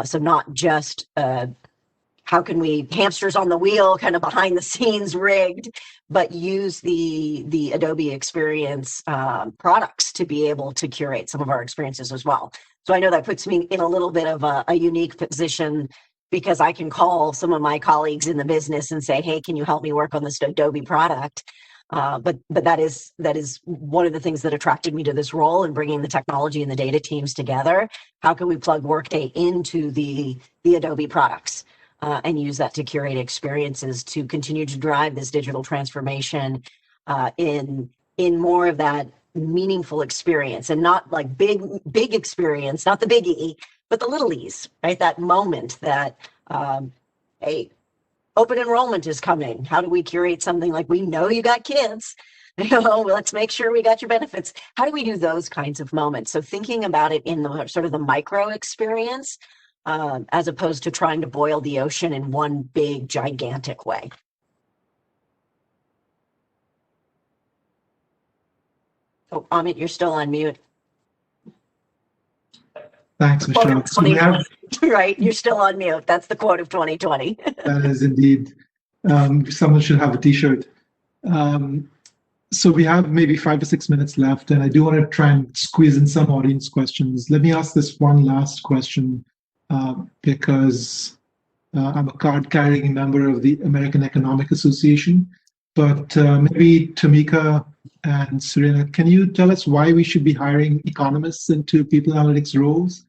So not just how can we hamsters on the wheel, kind of behind the scenes rigged, but use the Adobe Experience products to be able to curate some of our experiences as well. So I know that puts me in a little bit of a unique position, because I can call some of my colleagues in the business and say, hey, can you help me work on this Adobe product? But that is one of the things that attracted me to this role, and bringing the technology and the data teams together. How can we plug Workday into the Adobe products and use that to curate experiences to continue to drive this digital transformation in more of that meaningful experience, and not like big experience, not the big E, but the little E's, right? That moment that, hey, open enrollment is coming. How do we curate something like, we know you got kids, let's make sure we got your benefits. How do we do those kinds of moments? So thinking about it in the sort of the micro experience, as opposed to trying to boil the ocean in one big, gigantic way. Oh, Amit, you're still on mute. Thanks, Michelle. So we have, right, you're still on mute. That's the quote of 2020. that is indeed. Someone should have a T-shirt. So we have maybe 5 to 6 minutes left, and I do want to try and squeeze in some audience questions. Let me ask this one last question, because I'm a card-carrying member of the American Economic Association. But maybe Tamika and Serena, can you tell us why we should be hiring economists into people analytics roles?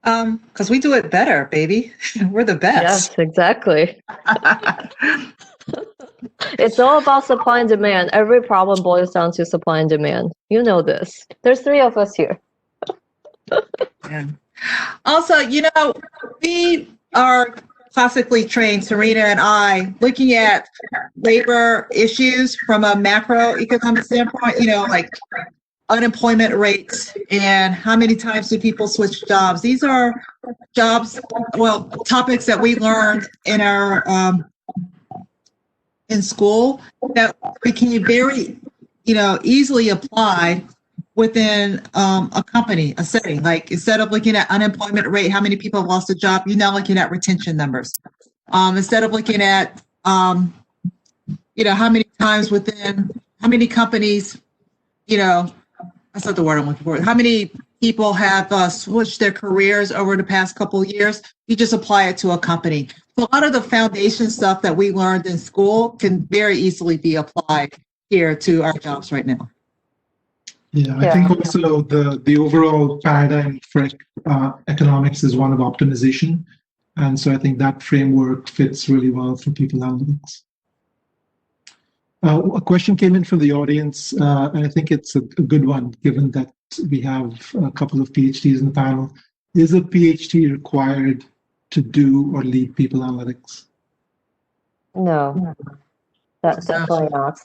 Because we do it better, baby. We're the best. Yes, exactly. It's all about supply and demand. Every problem boils down to supply and demand. You know this. There's 3 of us here. Yeah. Also, we are classically trained, Serena and I, looking at labor issues from a macroeconomic standpoint, like unemployment rates and how many times do people switch jobs. These are topics that we learned in our in school that we can very easily apply within a company, a setting. Like, instead of looking at unemployment rate, how many people have lost a job, you're now looking at retention numbers. Instead of looking at how many times within how many companies, that's not the word I'm looking for. How many people have switched their careers over the past couple of years? You just apply it to a company. So a lot of the foundation stuff that we learned in school can very easily be applied here to our jobs right now. Yeah, I think also the overall paradigm for economics is one of optimization. And so I think that framework fits really well for people analytics. A question came in from the audience, and I think it's a good one, given that we have a couple of PhDs in the panel. Is a PhD required to do or lead people analytics? No, that's definitely not.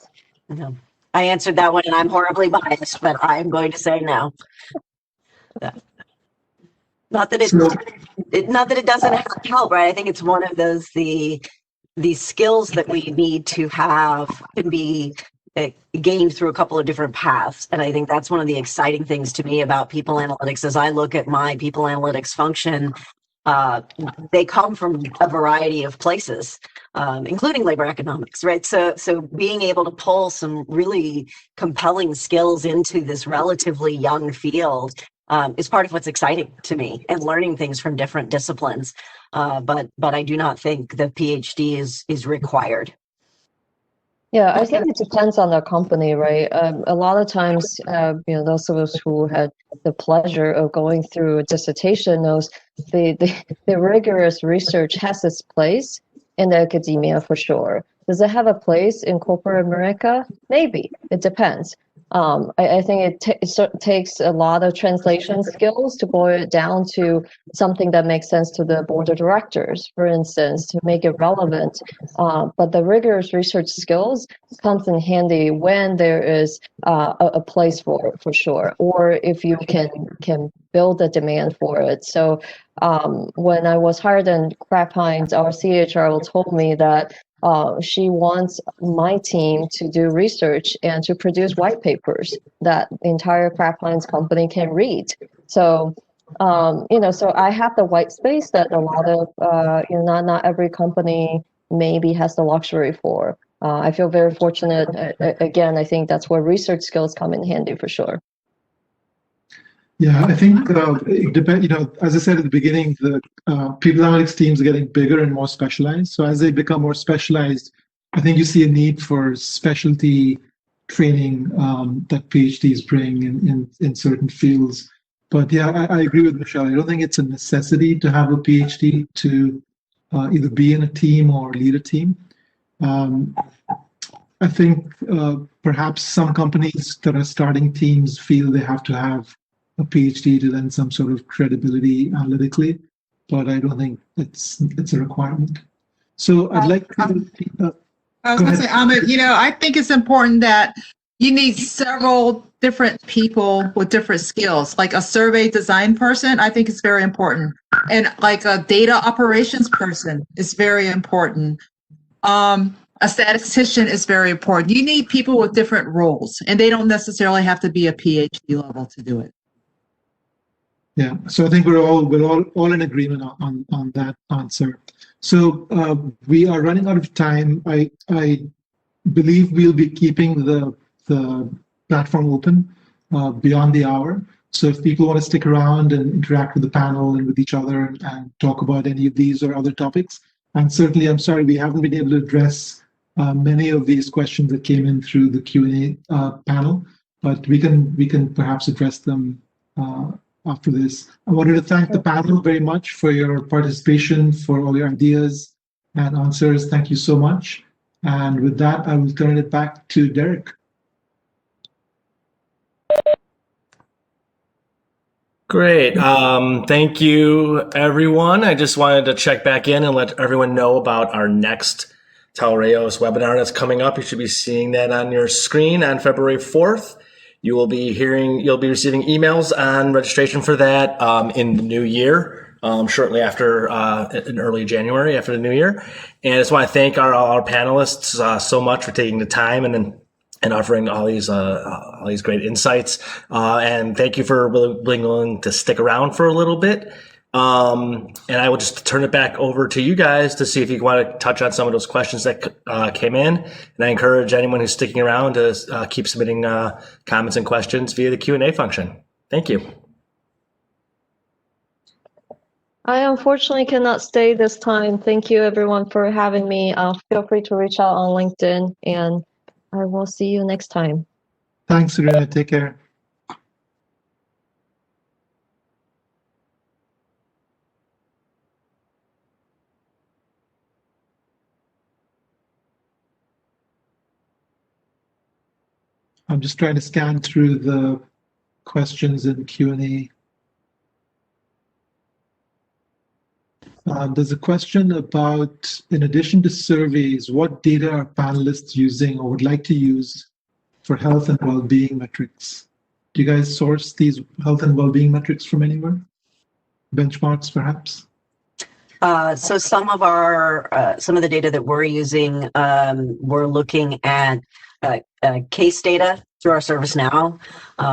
No. I answered that one, and I'm horribly biased, but I'm going to say no. Not that it doesn't help, right? I think it's one of those the skills that we need to have can be gained through a couple of different paths. And I think that's one of the exciting things to me about people analytics. As I look at my people analytics function, they come from a variety of places, including labor economics, right? So being able to pull some really compelling skills into this relatively young field is part of what's exciting to me, and learning things from different disciplines. But I do not think the PhD is required. Yeah, I think it depends on the company, right? A lot of times, those of us who had the pleasure of going through a dissertation knows the rigorous research has its place in the academia for sure. Does it have a place in corporate America? Maybe. It depends. I think it takes a lot of translation skills to boil it down to something that makes sense to the board of directors, for instance, to make it relevant. But the rigorous research skills comes in handy when there is a place for it, for sure, or if you can build a demand for it. So when I was hired in Kraft Heinz, our CHRO told me that she wants my team to do research and to produce white papers that the entire Kraft Heinz company can read. So, so I have the white space that a lot of, not every company maybe has the luxury for. I feel very fortunate. Again, I think that's where research skills come in handy for sure. Yeah, I think it depends. As I said at the beginning, the people analytics teams are getting bigger and more specialized. So as they become more specialized, I think you see a need for specialty training that PhDs bring in certain fields. But yeah, I agree with Michelle. I don't think it's a necessity to have a PhD to either be in a team or lead a team. I think perhaps some companies that are starting teams feel they have to have a PhD to lend some sort of credibility analytically, but I don't think it's a requirement. So I'd like to. I was going to say, Ahmed, I think it's important that you need several different people with different skills. Like a survey design person, I think is very important. And like a data operations person is very important. A statistician is very important. You need people with different roles, and they don't necessarily have to be a PhD level to do it. Yeah, so I think we're all in agreement on that answer. So we are running out of time. I believe we'll be keeping the platform open beyond the hour. So if people want to stick around and interact with the panel and with each other and talk about any of these or other topics, and certainly, I'm sorry, we haven't been able to address many of these questions that came in through the Q&A panel, but we can perhaps address them after this. I wanted to thank the panel very much for your participation, for all your ideas and answers. Thank you so much. And with that, I will turn it back to Derek. Great. Thank you, everyone. I just wanted to check back in and let everyone know about our next TALREOS webinar that's coming up. You should be seeing that on your screen on February 4th. You'll be receiving emails on registration for that in the new year, shortly after, in early January after the new year. And I just want to thank our panelists so much for taking the time and offering all these great insights. And thank you for being willing to stick around for a little bit. And I will just turn it back over to you guys to see if you want to touch on some of those questions that came in. And I encourage anyone who's sticking around to keep submitting comments and questions via the Q&A function. Thank you. I unfortunately cannot stay this time. Thank you everyone for having me. Feel free to reach out on LinkedIn, and I will see you next time. Thanks, Serena. Take care. I'm just trying to scan through the questions in Q&A. There's a question about, in addition to surveys, what data are panelists using or would like to use for health and well-being metrics? Do you guys source these health and well-being metrics from anywhere? Benchmarks, perhaps? So some of the data that we're using, we're looking at case data through our ServiceNow,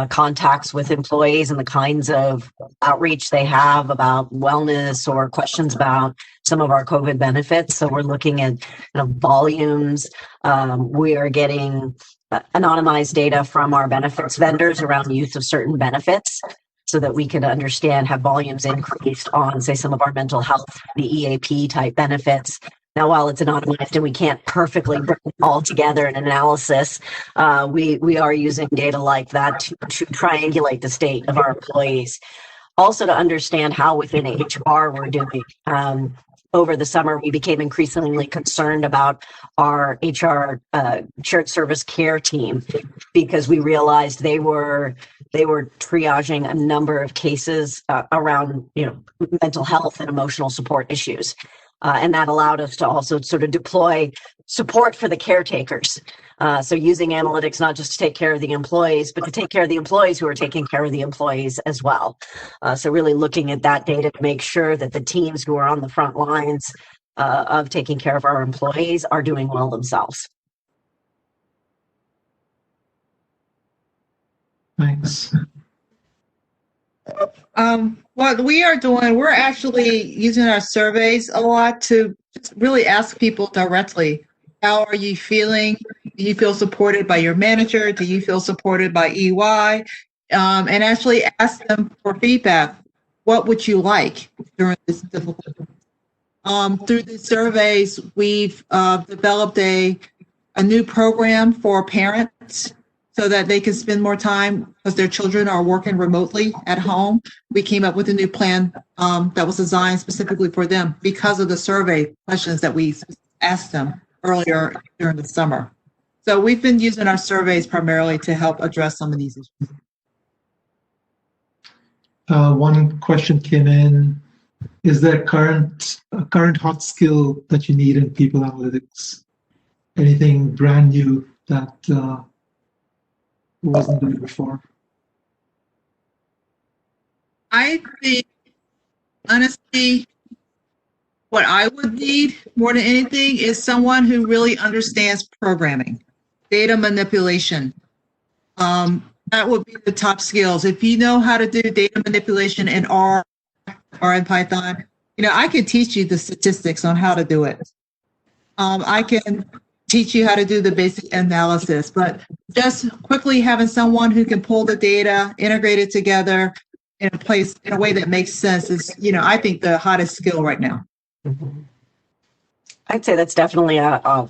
contacts with employees and the kinds of outreach they have about wellness or questions about some of our COVID benefits. So we're looking at volumes. We are getting anonymized data from our benefits vendors around use of certain benefits. so that we can understand, have volumes increased on, say, some of our mental health, the EAP type benefits. Now, while it's anonymized and we can't perfectly bring it all together in analysis, we are using data like that to triangulate the state of our employees. Also, to understand how within HR we're doing. Over the summer, we became increasingly concerned about our HR shared service care team, because we realized they were triaging a number of cases around mental health and emotional support issues. And that allowed us to also sort of deploy support for the caretakers. So using analytics, not just to take care of the employees, but to take care of the employees who are taking care of the employees as well. So really looking at that data to make sure that the teams who are on the front lines of taking care of our employees are doing well themselves. Thanks. What we are doing, we're actually using our surveys a lot to really ask people directly, how are you feeling? Do you feel supported by your manager? Do you feel supported by EY? And actually ask them for feedback. What would you like during this difficult time? Through the surveys, we've developed a new program for parents so that they can spend more time because their children are working remotely at home. We came up with a new plan that was designed specifically for them because of the survey questions that we asked them earlier during the summer. So we've been using our surveys primarily to help address some of these issues. One question came in. Is there a current hot skill that you need in people analytics? Anything brand new that wasn't there before? I think, honestly, what I would need more than anything is someone who really understands programming, data manipulation. That would be the top skills. If you know how to do data manipulation in R or in Python, I can teach you the statistics on how to do it. I can teach you how to do the basic analysis, but just quickly having someone who can pull the data, integrate it together in a way that makes sense is, I think the hottest skill right now. Mm-hmm. I'd say that's definitely a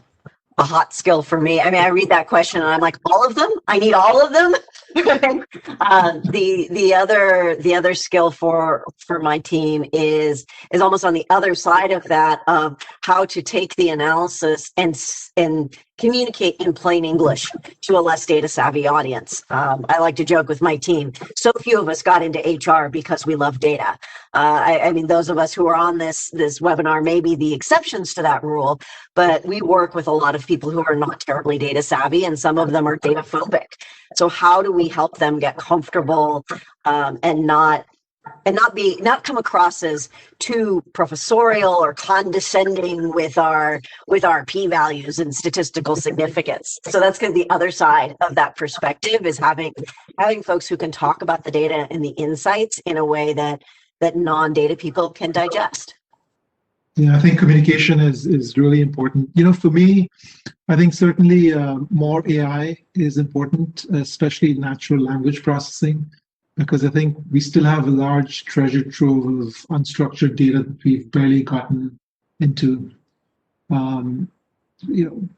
hot skill for me. I mean, I read that question and I'm like, all of them? I need all of them. The other skill for my team is almost on the other side of that, of how to take the analysis and communicate in plain English to a less data savvy audience. I like to joke with my team. So few of us got into HR because we love data. I mean, those of us who are on this webinar may be the exceptions to that rule, but we work with a lot of people who are not terribly data savvy, and some of them are data phobic. So how do we help them get comfortable and not come across as too professorial or condescending with our p-values and statistical significance? So that's going to be the other side of that perspective, is having folks who can talk about the data and the insights in a way that non-data people can digest. Yeah, I think communication is really important. For me, I think certainly more AI is important, especially natural language processing, because I think we still have a large treasure trove of unstructured data that we've barely gotten into.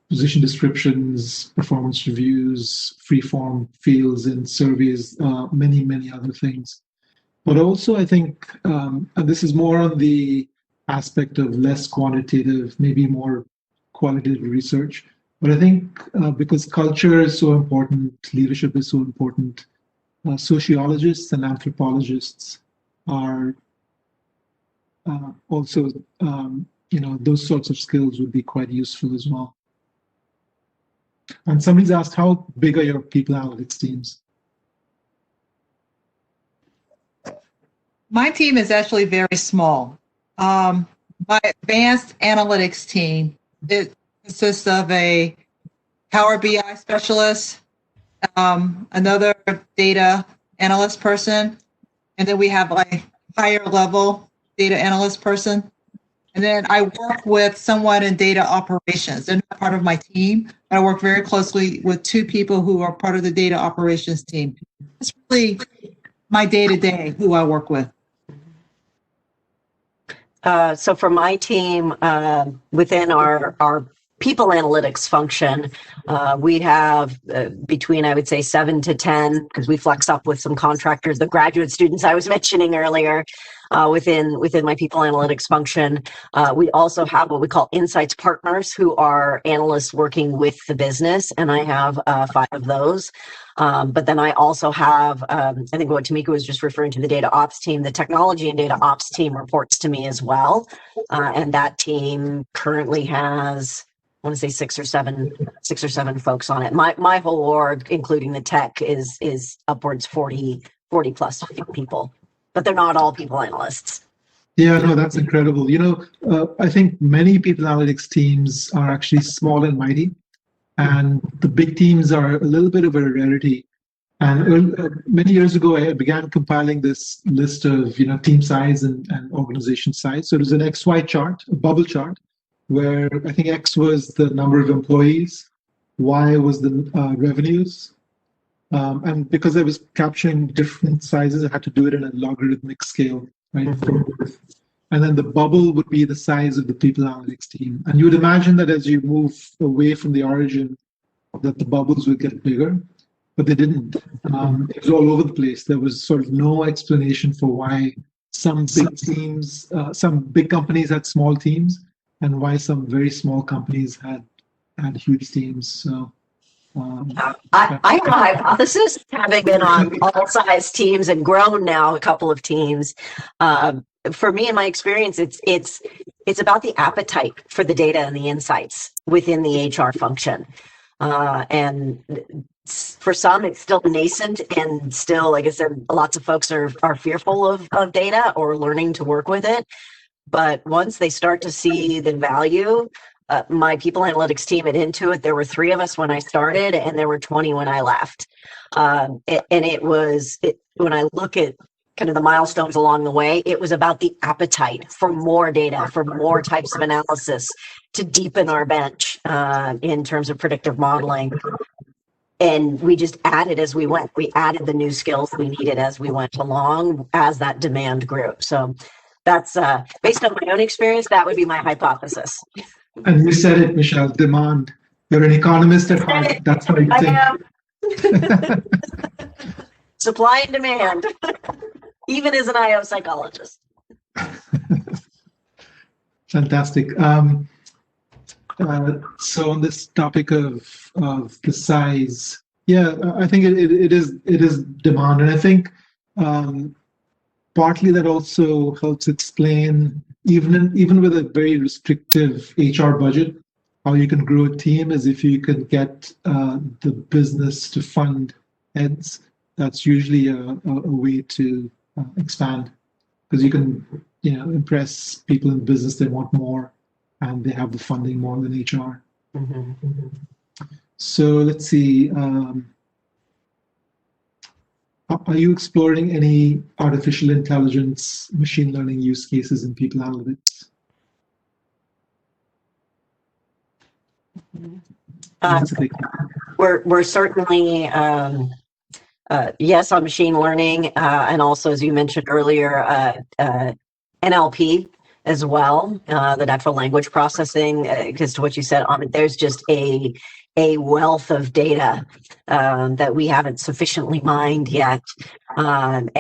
Position descriptions, performance reviews, free-form fields in surveys, many, many other things. But also, I think, and this is more on the aspect of less quantitative, maybe more qualitative research. But I think because culture is so important, leadership is so important, sociologists and anthropologists are also, those sorts of skills would be quite useful as well. And somebody's asked, how big are your people analytics teams? My team is actually very small. My advanced analytics team, it consists of a Power BI specialist, another data analyst person, and then we have a higher level data analyst person. And then I work with someone in data operations. They're not part of my team, but I work very closely with two people who are part of the data operations team. That's really my day-to-day, who I work with. So for my team, within our people analytics function, we have between, I would say, 7 to 10, because we flex up with some contractors, the graduate students I was mentioning earlier, within my people analytics function. We also have what we call insights partners, who are analysts working with the business, and I have 5 of those. But then I also have, I think what Tamika was just referring to, the data ops team. The technology and data ops team reports to me as well. And that team currently has, I want to say 6 or 7 folks on it. My whole org, including the tech, is upwards 40 plus people, but they're not all people analysts. Yeah, no, that's incredible. I think many people analytics teams are actually small and mighty, and the big teams are a little bit of a rarity. And many years ago, I began compiling this list of team size and organization size. So it was an XY chart, a bubble chart, where I think X was the number of employees, Y was the revenues. And because I was capturing different sizes, I had to do it in a logarithmic scale, right? And then the bubble would be the size of the people analytics team. And you would imagine that as you move away from the origin, that the bubbles would get bigger, but they didn't. It was all over the place. There was sort of no explanation for why some big teams, some big companies had small teams, and why some very small companies had huge teams. So I have a hypothesis, having been on all size teams and grown now a couple of teams. For me, in my experience, it's about the appetite for the data and the insights within the HR function. And for some, it's still nascent, and still, like I said, lots of folks are fearful of data or learning to work with it. But once they start to see the value, my people analytics team at Intuit, there were 3 of us when I started, and there were 20 when I left. And when I look at kind of the milestones along the way, it was about the appetite for more data, for more types of analysis, to deepen our bench in terms of predictive modeling. And we just added as we went. We added the new skills we needed as we went along, as that demand grew. So that's based on my own experience, that would be my hypothesis. And you said it, Michelle, demand. You're an economist at heart. That's what I am. Supply and demand, even as an IO psychologist. Fantastic. So on this topic of the size, yeah, I think it is demand, and I think partly that also helps explain, even with a very restrictive HR budget, how you can grow a team is if you can get the business to fund heads. That's usually a way to expand, because you can impress people in business. They want more, and they have the funding more than HR. So let's see. Are you exploring any artificial intelligence, machine learning use cases in people analytics? We're certainly yes on machine learning, and also, as you mentioned earlier, NLP as well, the natural language processing. Because to what you said, Amit, there's just a wealth of data that we haven't sufficiently mined yet. And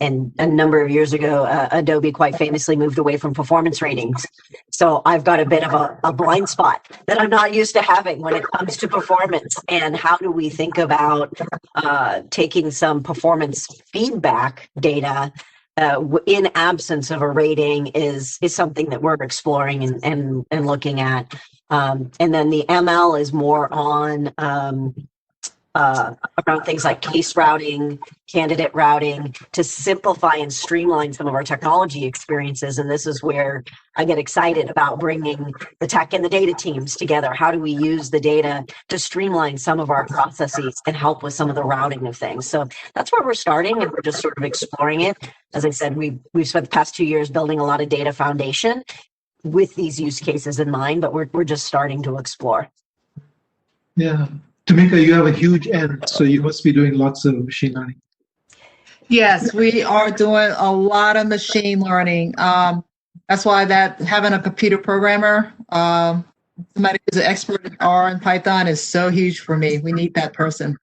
a number of years ago, Adobe quite famously moved away from performance ratings. So I've got a bit of a blind spot that I'm not used to having when it comes to performance. And how do we think about taking some performance feedback data in absence of a rating is something that we're exploring and looking at. And then the ML is more on around things like case routing, candidate routing, to simplify and streamline some of our technology experiences. And this is where I get excited about bringing the tech and the data teams together. How do we use the data to streamline some of our processes and help with some of the routing of things? So that's where we're starting, and we're just sort of exploring it. As I said, we've spent the past 2 years building a lot of data foundation with these use cases in mind, but we're just starting to explore. Yeah. Tamika, you have a huge N, so you must be doing lots of machine learning. Yes, we are doing a lot of machine learning. That's why that having a computer programmer, somebody who's an expert in R and Python is so huge for me. We need that person.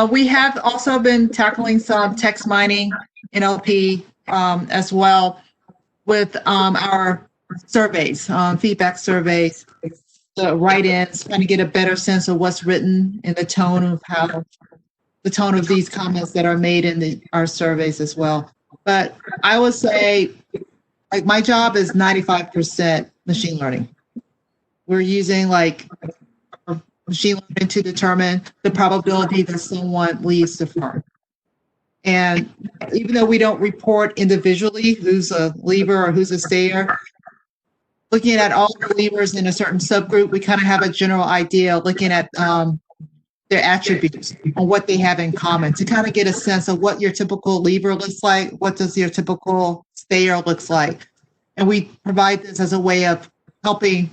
We have also been tackling some text mining, NLP, as well with our surveys, feedback surveys, the write-ins, trying to get a better sense of what's written and the tone of these comments that are made in our surveys as well. But I would say, like, my job is 95% machine learning. We're using machine learning to determine the probability that someone leaves the firm. And even though we don't report individually who's a leaver or who's a stayer, looking at all the leavers in a certain subgroup, we kind of have a general idea looking at their attributes and what they have in common to kind of get a sense of what your typical leaver looks like, what does your typical stayer looks like. And we provide this as a way of helping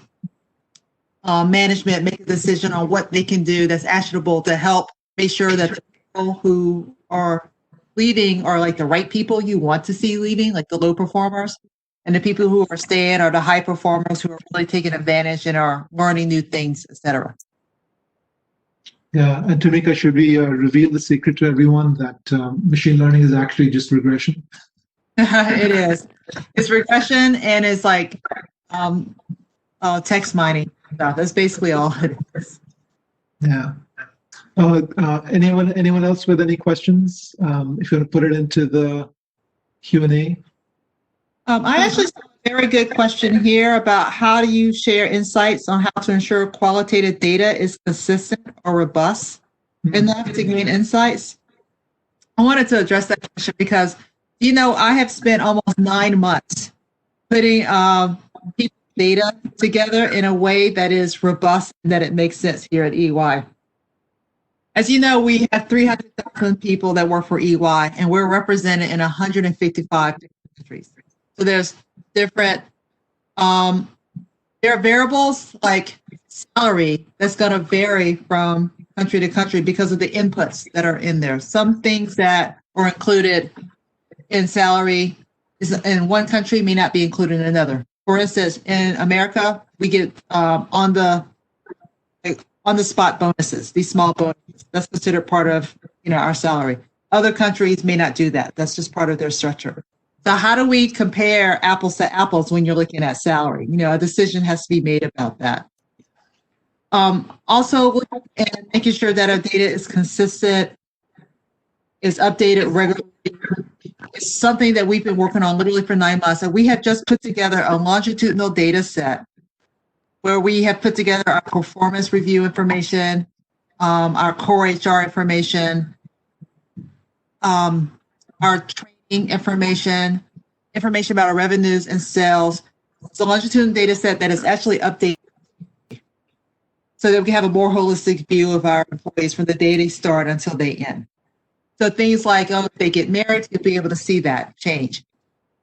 management make a decision on what they can do that's actionable to help make sure that the people who are leaving are like the right people you want to see leaving, like the low performers, and the people who are staying are the high performers who are really taking advantage and are learning new things, etc. Yeah, and Tamika, should we reveal the secret to everyone that machine learning is actually just regression? It is. It's regression and it's like text mining. No, that's basically all it is. Yeah. Anyone else with any questions? If you want to put it into the Q&A. I actually saw a very good question here about how do you share insights on how to ensure qualitative data is consistent or robust enough to gain insights. I wanted to address that question because, I have spent almost 9 months putting people's data together in a way that is robust and that it makes sense here at EY. As you know, we have 300,000 people that work for EY, and we're represented in 155 countries. So there's different, there are variables like salary that's going to vary from country to country because of the inputs that are in there. Some things that are included in salary is in one country may not be included in another. For instance, in America, we get on the spot bonuses, these small bonuses. That's considered part of our salary. Other countries may not do that. That's just part of their structure. So how do we compare apples to apples when you're looking at salary? A decision has to be made about that. Also, and making sure that our data is consistent, is updated regularly. It's something that we've been working on literally for 9 months. And we have just put together a longitudinal data set where we have put together our performance review information, our core HR information, our training information about our revenues and sales. It's a longitudinal data set that is actually updated so that we have a more holistic view of our employees from the day they start until they end. So things like, if they get married, you'll be able to see that change.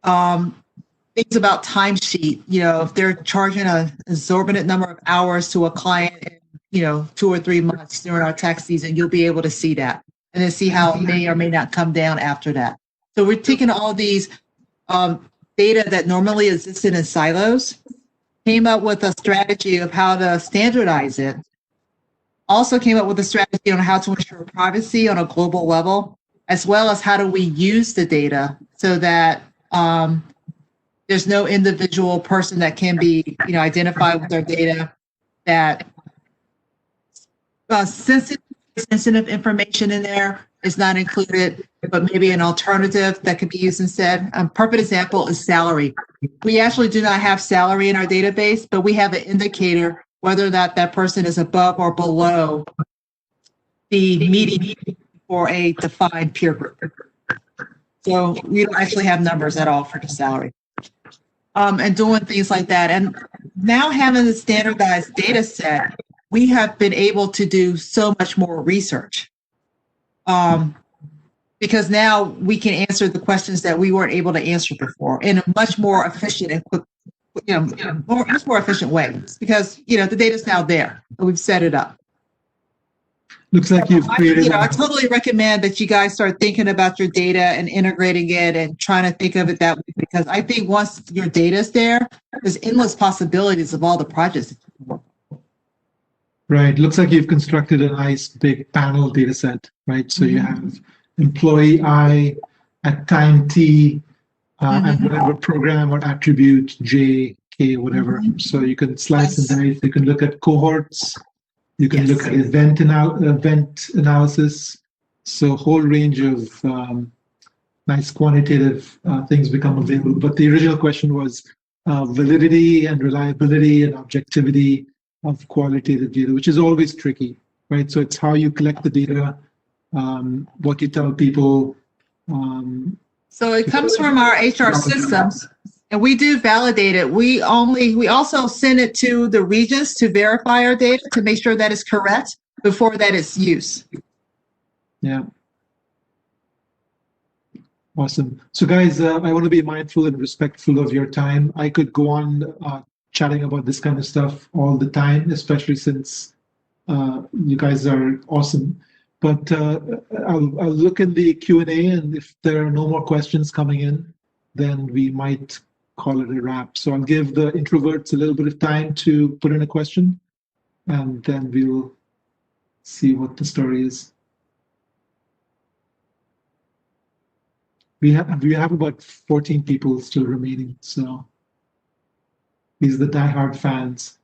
Things about timesheet, if they're charging an exorbitant number of hours to a client in, 2 or 3 months during our tax season, you'll be able to see that and then see how it may or may not come down after that. So we're taking all these data that normally existed in silos, came up with a strategy of how to standardize it, also came up with a strategy on how to ensure privacy on a global level, as well as how do we use the data so that there's no individual person that can be, identified with their data, that sensitive information in there is not included, but maybe an alternative that could be used instead. A perfect example is salary. We actually do not have salary in our database, but we have an indicator whether or not that person is above or below the median for a defined peer group. So we don't actually have numbers at all for the salary. And doing things like that. And now having the standardized data set, we have been able to do so much more research. Because now we can answer the questions that we weren't able to answer before in a much more efficient and quick, much more efficient way. Because, the data's now there and we've set it up. Looks like you've created. I totally recommend that you guys start thinking about your data and integrating it and trying to think of it that way, because I think once your data is there, there's endless possibilities of all the projects. Right. Looks like you've constructed a nice big panel data set, right? So you have employee I at time T and whatever program or attribute J, K, whatever. So you can slice and dice. You can look at cohorts. You can look at event analysis. So a whole range of nice quantitative things become available. But the original question was validity and reliability and objectivity of qualitative data, which is always tricky, right? So it's how you collect the data, what you tell people. So it comes from our HR systems, and we do validate it. We also send it to the regions to verify our data to make sure that it's correct before that it's used. Yeah. Awesome. So guys, I want to be mindful and respectful of your time. I could go on chatting about this kind of stuff all the time, especially since you guys are awesome. But I'll look in the Q&A, and if there are no more questions coming in, then we might call it a wrap. So I'll give the introverts a little bit of time to put in a question, and then we'll see what the story is. We have about 14 people still remaining, so these are the diehard fans.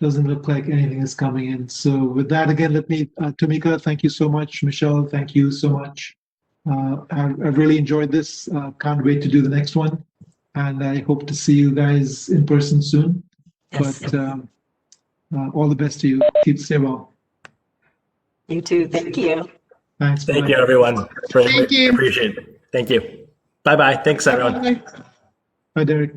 Doesn't look like anything is coming in. So with that, again, let me, Tamika, thank you so much. Michelle, thank you so much. I really enjoyed this. Can't wait to do the next one. And I hope to see you guys in person soon. Yes. But all the best to you. Keep safe well. You too. Thank you. Thanks. Thank bye. you, everyone. Thank you. Appreciate it. Thank you. Bye-bye. Thanks, everyone. Bye. Bye, Derek.